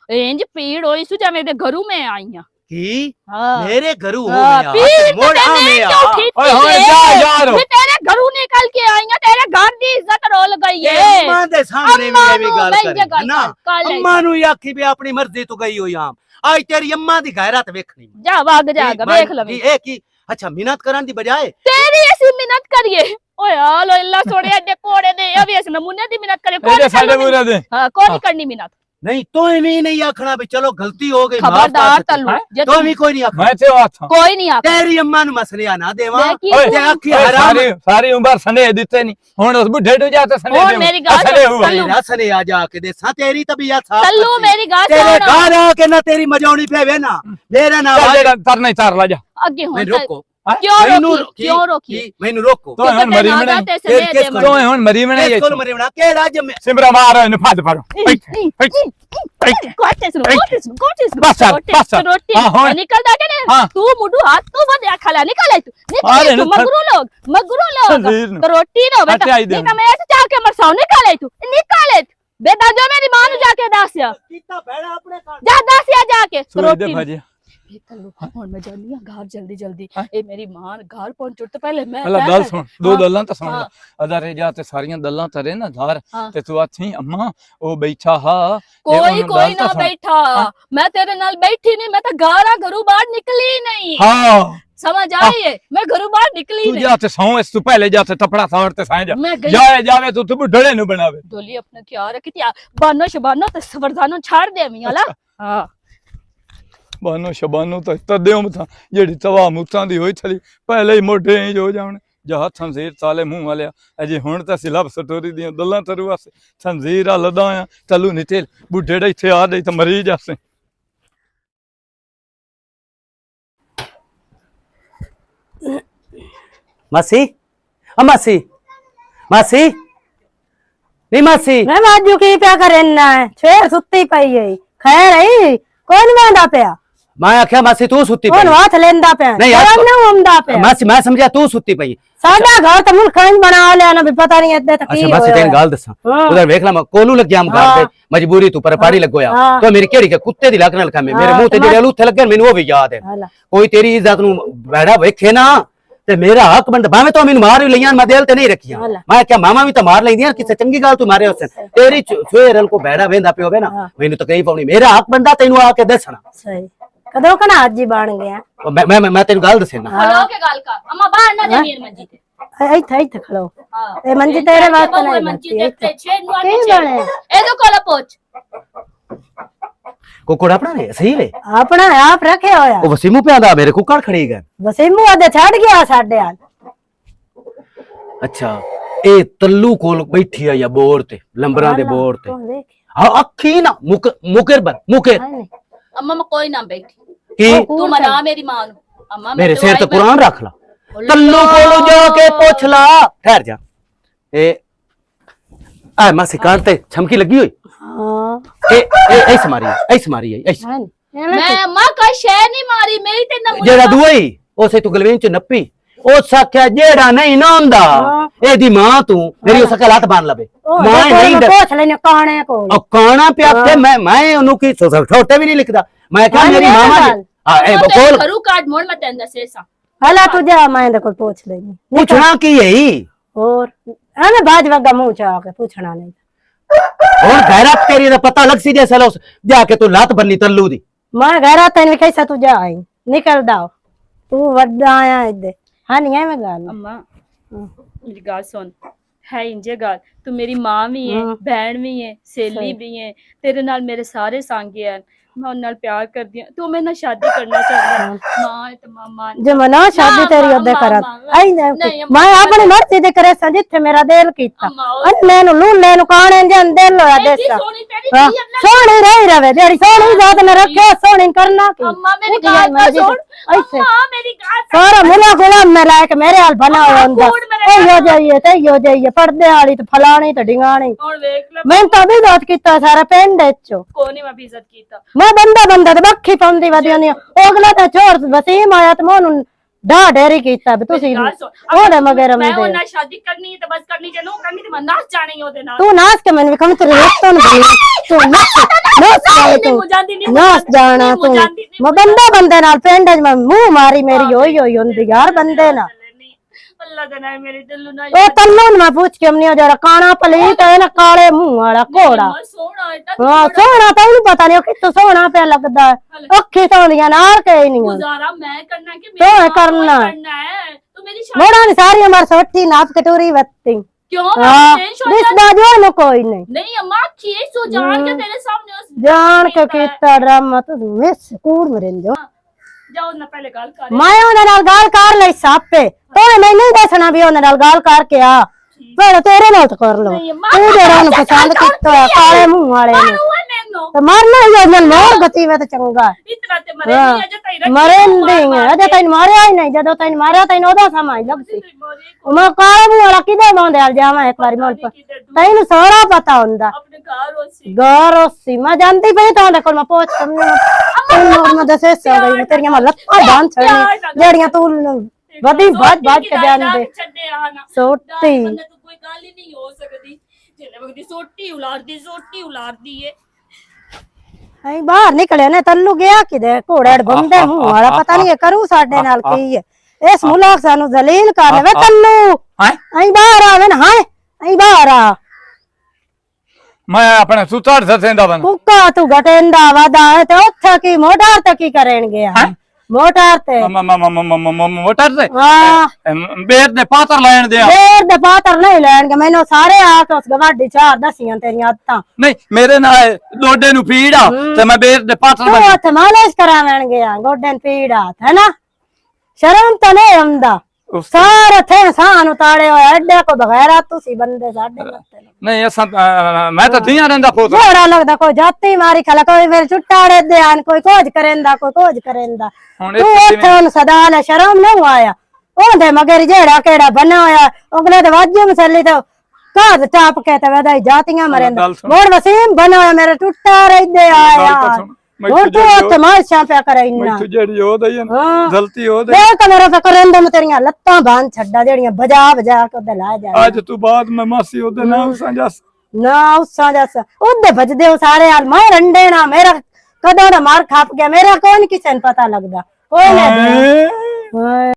ਇੰਜ ਪੀੜ ਹੋਈ ਸੁ ਜਿਵੇਂ ਦੇ ਘਰੂ ਮੈਂ ਆਈਆਂ ਕੀ ਹਾਂ ਮੇਰੇ ਘਰੂ ਹੋ ਗਿਆ ਮੋੜਾ ਮੇ ਆ ਓਏ ਹੋਏ ਜਾ ਯਾਰ ਮੈਂ ਤੇਰੇ ਘਰੂ ਨਿਕਲ ਕੇ ਆਈਆਂ ਤੇਰੇ ਘਰ ਦੀ ਇੱਜ਼ਤ ਰੋਲ ਗਈ ਏ ਅੰਮਾ ਦੇ ਸਾਹਮਣੇ ਵੀ ਐਵੇਂ ਗੱਲ ਕਰੀ ਨਾ ਅੰਮਾ ਨੂੰ ਆਖੀ ਵੀ ਆਪਣੀ ਮਰਜ਼ੀ ਤੋਂ ਗਈ ਹੋਈ ਆਮ ਅੱਜ ਤੇਰੀ ਅੰਮਾ ਦੀ ਗੈਰਤ ਵੇਖਣੀ ਜਾ ਵਗ ਜਾ ਵੇਖ ਲਵੀਂ ਇਹ ਕੀ अच्छा मिन्नत करन दी बजाय तेरी ऐसी मिन्नत करिए ओए हालो अल्लाह सोड़े अड्डे कोड़े दे अभी ऐसे नमूने दी मिन्नत करे कोई साडे मुरे दे हां कोई नहीं करनी मिन्नत नहीं तो भी नहीं आखना भी चलो गलती हो गई, माफ कर खबरदार सकते। तल्लू जे तो भी कोई नहीं आखना। मैं ते आथा कोई नहीं आखा तेरी अम्मा नु मसलिया ना देवा देखिए, ओए, ते आखी ओए, हराम सारी सारी उम्र सने दिते नहीं हुन उस बुढ़े तो जाते सने और दे मेरी गाल सने सुन, हुआ तल्लू। तेरा सने आ जाके दे सा तेरी तबीयत साफ तल्लू करती। मेरी गाल तेरे सुन घर आके ना तेरी मजौनी पे वे ना मेरा नाम चल जेड़ा तरना ही तार ला जा आगे हो मैं रोको क्यों मैनू रोकी क्यों रोकी मैनू रोको तो हुन मरी मने तो हुन मरी मने ये स्कूल मरे बना के राज्य में सिमरा मारो इन फाद परो बस यार, बस यार। हाँ, हाँ। निकल जाके ना हाँ। तू मुडू हाथ तू बदया खाला निकल तू अरे निकल तू न- मगरू लोग संजीर न। तो रोटी नो बेटा हटे आई दे। निकल मैं ऐसे जाके मरसाओ निकल तू बेटा जो मेरी मां नु जाके दासिया कितना बैठा अपने घर जा दासिया जाके तो सुई दे रोटी भाजी और मैं जानी हां घर जल्दी जल्दी ए मेरी मां घर पहुंच तो पहले मैं अल्लाह दल सुन दो हाँ, दल्लां तो सुन हाँ। अदारे जाते सारियां दल्लां तरे ना धार हाँ। ते तू आथी अम्मा ओ बैठा हा कोई कोई ना बैठा मैं तेरे नाल बैठी नहीं मैं तो गारा घरू बाहर निकली नहीं हां समझ आई मैं घरू बाहर निकली तू नहीं जाते सौ इस तू पहले जाते थपड़ा सावरते साए जा मैं गई जाए जावे तू तू बुढ़ड़े नु बनावे डोली अपने क्या रखती बानो शबानो तो सवरदानो छाड़ दे मियाला हां बानो शबानो तो तदेओ मथा जेड़ी तवा मुतां दी होई थली पहले ही मोढे ही जो जावण जा थंजीर साले मुंह वाले अजे हुन ता सिलब सटोरी दी दल्लां तरु वासे थंजीर आ लदाया तलू नितेल बुढ़ड़े इथे आ दे त मरी जासे मासी मासी मासी नहीं मासी मैं माजू की प्या करना है छेर सुत्ती पई है खैर है कौन वेंदा पिया मैं आख्या मासी तू सुत्ती कौन पई हाथ लेंदा पिया नहीं यार, शर्म नहीं आंदा पिया मासी मैं समझा तू सुत्ती पई साडा घर तो मुल्क खंड बना लिया ना भी पता नहीं इतने तक अच्छा मासी तेन गाल दसा हाँ। उधर देख ला मैं कोलू लग गया हम घर हाँ। पे मजबूरी तू पर पाड़ी लग गया हाँ। तो मेरी केड़ी के कुत्ते दी लकन लखा में मेरे हाँ, मुंह ते तो जेड़े लूथे लगे मेनू वो भी याद है हाला। कोई तेरी इज्जत नु बैठा वेखे ना ते मेरा हक बनदा भावे तो मैनू मार लिया मैं दिल ते नहीं रखिया हाला। मैं क्या मामा भी तो मार लेंदी किसे चंगी गाल तू मारे उस तेरी छुएरल को बैठा वेंदा पियो वे ना हाँ। मैनू तकलीफ होनी मेरा हक बनदा तैनू आके दसना सही कदों कना आज जी बन गया मैं तेनू गाल दसेना खलो के गाल का अम्मा बाहर ना दे मेरी मंजी ते इथे खलो हां ए मंजी तेरे वास्ते नहीं मंजी बनती ते छे नु की आके बने ए तो कोला पोच कुकड़ अपना ने सही वे अपना आप रखे होया ओ वसीमू पे आंदा मेरे कुकड़ खड़ी गए वसीमू आदे छड़ गया साडे हाल अच्छा ए तल्लू कोल बैठी है या बोर ते लंबरा दे बोर ते कौन देख हाँ अखी ना मुकर बन मुकर है नहीं अम्मा मैं कोई ना बैठी की तू मना मेरी मां नु अम्मा मैं मेरे तो सिर आई ते मैं- कुरान रख ला अल्लाह। तल्लू कोलो जाके पूछ ला ठहर जा ए आ मासी कान ते छमकी लगी हुई हां ए ऐसे मारी है ऐसे है नहीं मैं अम्मा का शे नहीं मारी मेरी ते ना जेड़ा दुई ओसे तू गलवें च नप्पी ओ सख्या जेड़ा नहीं ना हुंदा हाँ। ए दी मां तू मेरी उस सकल हाथ बांध लबे मैं नहीं डर पूछ लेने काने को और काना पे आपके मैं उन्हों की छोटे भी नहीं लिखदा मैं क्या हाँ, मेरी ये मामा बात। जी हां ए तो बोल करू काट मोड़ मत अंदर से सा हला तुझे मैं देखो पूछ लेनी पूछना की यही और हमें बाज वगा मुंह चाह के पूछना नहीं और गैरत तेरी दा पता लग सी जैसे लो जाके तू लात बन्नी तल्लू दी मैं घर आता नहीं कैसा तू जा आई निकल दाओ तू वड्डा आया इधर हाँ नहीं है मैं गाल अम्मा मेरी गाल सुन है इंजे गाल तू मेरी मां भी है हाँ। बहन भी है सहेली सही। भी है तेरे नाल मेरे सारे सांगे हैं मैं उन नाल प्यार कर दिया तू मेरे नाल शादी करना चाहता है मां है तो मां जो मना शादी ना, तेरी मां, ओदे मां, करा मां, आई नहीं, अम्मा, मैं अपनी मर्जी दे करे सा जिथे मेरा दिल कीता अम्मा, अन लेनु लू लेनु काने जन दिल होया देसा सोनी तेरी हाँ, दी अपना सोनी रही रवे तेरी सोनी जात में रखे सोनी करना की अम्मा मेरी उठ जाए गाल मर्जी सुन से। ऐसे अम्मा मेरी गाल सुन। सारा मुला गुलाम में लायक मेरे हाल बना हुआ अंदर कूड़ मेरे ए यो जाइए ते यो जाइए पर्दे वाली तो फलानी तो ढिंगानी और देख ले मैं तो भी बात कीता सारा पिंड चो कोनी मैं भी इज्जत कीता मैं बंदा ते बखी पाउंदी वदिया नहीं ओगला ते छोर वसीम आया ते मोनू डा डेरी कीता भी तुसी गाल सुन ओदे मगर मैं में और ना शादी करनी है तो बस करनी जे नो करनी तो मैं नाच जानी ओदे नाल तू नाच के मैंने कम तेरे रिश्तों में बनी तू नाच जाए तू नाच जाना तू मैं बंदे नाल पिंड च मैं मुंह मारी मेरी होई होई हुंदी यार बंदे ना अल्लाह का नाम मेरे दिल ना ओ तन्नू मैं पूछ के हमने जरा काना पलीत है ना काले मुंह वाला घोड़ा सोना है हाँ सोना तो नहीं पता नहीं कितो सोना पे लगदा है अखी तो दिया नार के ही नहीं गुजारा मैं करना है कि तो मेरी है माँ को ही करना। करना है तो मेरी शादी मोड़ा ने सारी उम्र सोटी नाप कटोरी वत्ती क्यों हाँ चेंज हो जाती दिसदा जो न कोई नहीं नहीं अम्मा की सो जान के तेरे सामने उस जान के कीता ड्रामा तो मिस कूड़ मरेंदो जाओ ना पहले गल कर मैं ਉਹਦੇ ਨਾਲ ਗੱਲ ਕਰ ਲਈ ਸਾਪੇ ਤੂੰ ਮੈਨੂੰ ਦੱਸਣਾ ਵੀ ਉਹਦੇ ਨਾਲ ਗੱਲ ਕਰਕੇ ਆ ਫਿਰ ਤੇਰੇ ਨਾਲ ਤਾਂ ਕਰ ਲਵਾਂ नहीं अम्मा ਤੂੰ ਜਿਹੜਾ ਉਹਨੂੰ ਪਸੰਦ ਕੀਤਾ ਹੋਇਆ ਕਾਲੇ ਮੂੰਹ ਵਾਲੇ ਨੇ हुआ मैनो ਤੇ ਮਰਨਾ ਹੀ ਉਹਦੇ ਨਾਲ ਮੋਰ ਗਤੀ ਵੇ ਤੇ ਚੰਗਾ इतना ते मरे नहीं अजे तई ਮਰੇਂਦੀ ਅਜੇ ਤੈਨੂੰ ਮਾਰਿਆ ਹੀ ਨਹੀਂ ਜਦੋਂ ਤੈਨੂੰ ਮਾਰਿਆ ਤੈਨੂੰ ਉਹਦਾ ਸਮਾਂ ਲੱਗ ਸੀ ਮੈਂ ਕਾਲੇ ਮੂੰਹ ਵਾਲਾ ਕਿਦੇ ਮੋਂਦੇ ਹਾਲ ਜਾਵਾਂ ਇੱਕ ਵਾਰੀ ਮੋੜ ਤੈਨੂੰ ਸਾਰਾ ਪਤਾ ਹੁੰਦਾ अपने घर होसी ਗੌਰੋਸੀ ਮੈਂ ਜਾਂਦੀ ਪਈ ਤੁਹਾਡੇ ਕੋਲ ਮੈਂ ਪਹੁੰਚ ਤੈਨੂੰ ਮੈਂ ਦੱਸੇ ਸਗਈ ਤੇਰੀਆਂ ਮੈਂ ਲੱਤਾਂ ਬਾਂਹ ਛੜਨੀ ਜਿਹੜੀਆਂ ਤੂੰ ਵਧੀ ਵੱਜ ਕੇ ਜਾਂਦੇ ਛੱਡੇ ਆਣਾ ਸੋਟੀ ਬੰਦੇ ਤੋਂ ਕੋਈ ਗੱਲ ਹੀ ਨਹੀਂ ਹੋ ਸਕਦੀ ਜਿਹੜੇ ਵਕਤ ਦੀ ਸੋਟੀ ਉਲਾਰਦੀ ਏ ਅਸੀਂ ਬਾਹਰ ਨਿਕਲੇ ਨੇ ਤੱਲੂ ਗਿਆ ਕਿਦੇ ਘੋੜੇ ਬੰਦੇ ਮੂੰਹ ਵਾਲਾ ਪਤਾ ਨਹੀਂ ਇਹ ਕਰੂ ਸਾਡੇ ਨਾਲ ਕੀ ਹੈ ਇਸ ਮੁਲਾਕ ਸਾਨੂੰ ਜ਼ਲੀਲ ਕਰ ਲਵੇ ਤੱਲੂ ਹੈਂ? ਅਸੀਂ ਬਾਹਰ ਆਵੇ ਨਾ ਹਾਂ ਅਸੀਂ ਬਾਹਰ ਆ ਮੈਂ ਆਪਣੇ ਸੁਤਾੜ ਸਸੇਂਦਾ ਬਣ ਕੁੱਕਾ ਤੂੰ ਘਟੇਂਦਾ ਵਾਦਾ ਤੇ ਉੱਥੇ ਕੀ ਮੋਟਰ ਤੇ ਕੀ ਕਰਨਗੇ ਮੋਟਰ ਤੇ ਮੋਟਰ ਤੇ ਹਾਂ ਬੇਰ ਦੇ ਪਾਤਰ ਲੈਣ ਦਿਆ ਫੇਰ ਦੇ ਪਾਤਰ ਨਹੀਂ ਲੈਣਗੇ ਮੈਨੂੰ ਸਾਰੇ ਆ ਕੇ ਉਸ ਗਵਾਡੀ ਚਾਰ ਦਸੀਆਂ ਤੇਰੀਆਂ ਹੱਥਾਂ ਨਹੀਂ ਮੇਰੇ ਨਾਲ ਡੋਡੇ ਨੂੰ ਪੀੜ ਆ ਤੇ ਮੈਂ ਬੇਰ ਦੇ ਪਾਤਰ ਤੂੰ ਹੱਥ ਮਾਲਿਸ਼ ਕਰਾਵਣਗੇ ਆ ਗੋਡਨ ਪੀੜਾ ਹੈ ਨਾ ਸ਼ਰਮ ਤਾਂ ਨਹੀਂ ਆਉਂਦਾ ਸਾਰੇ ਥੇ ਸਾਨੂੰ ਤਾੜੇ ਹੋਏ ਐਡੇ ਕੋ ਬਗੈਰਾ ਤੁਸੀਂ ਬੰਦੇ ਸਾਡੇ ਮੱਤੇ ਨਹੀਂ ਅਸਾਂ ਮੈਂ ਤਾਂ ਧੀਆਂ ਰਹਿੰਦਾ ਖੋਤ ਬੜਾ ਲੱਗਦਾ ਕੋਈ ਜਾਤੀ ਮਾਰੀ ਖਲਾ ਕੋਈ ਮੇਰੇ ਚੁੱਟਾੜੇ ਦੇ ਆਨ ਕੋਈ ਕੋਝ ਕਰੇਂਦਾ ਕੋਈ ਕੋਝ ਕਰੇਂਦਾ ਹੁਣ ਤੂੰ ਉੱਥੇ ਉਹਨੂੰ ਸਦਾ ਲੈ ਸ਼ਰਮ ਨਹੀਂ ਆਇਆ ਉਹਦੇ ਮਗਰ ਜਿਹੜਾ ਕਿਹੜਾ ਬਣਾ ਹੋਇਆ ਅਗਲੇ ਦੇ ਵਾਜੇ ਮਸਲੀ ਤੇ ਕਾਦ ਟਾਪ ਕੇ ਤੇ ਵਦਾਈ ਜਾਤੀਆਂ ਮਰੇਂਦਾ ਮੋੜ ਵਸੀਮ ਬਣਾ ਹੋਇਆ ਮੇਰੇ ਟੁੱਟਾ ਰਹਿੰਦੇ ਆਇਆ ਹੁਣ ਤੂੰ ਉੱਥੇ ਮਾਸ਼ਾ ਪਿਆ ਕਰ ਇੰਨਾ ਜਿਹੜੀ ਉਹ ਦਈ ਹਾਂ ਗਲਤੀ ਉਹ ਇਹ ਤਾਂ ਮੇਰਾ ਫਿਕਰ ਰਹਿੰਦਾ ਮੈਂ ਤੇਰੀਆਂ ਲੱਤਾਂ ਬਾਂਹ ਛੱਡਾ ਜਿਹੜੀਆਂ ਬਜਾ ਬਜਾ ਕੇ ਉਹਦੇ ਲਾ ਜਾ ਅੱਜ ਤੂੰ ਬਾਅਦ ਮੈਂ ਮਾਸੀ ਉਹਦੇ ਨਾਮ ਸਾਂਝਾ ਨਾ ਉਸਾਂ ਜੈਸਾ ਉਹਦੇ ਭਜਦੇ ਹੋ ਸਾਰੇ ਹਾਲ ਮੈਂ ਰੰਡੇ ਨਾ ਮੇਰਾ ਕਦੋਂ ਦਾ ਮਾਰ ਖਾਪ ਗਿਆ ਮੇਰਾ ਕੋਈ ਕਿਸੇ ਨੂੰ ਪਤਾ ਲੱਗਦਾ ਕੋਈ ਨਹੀਂ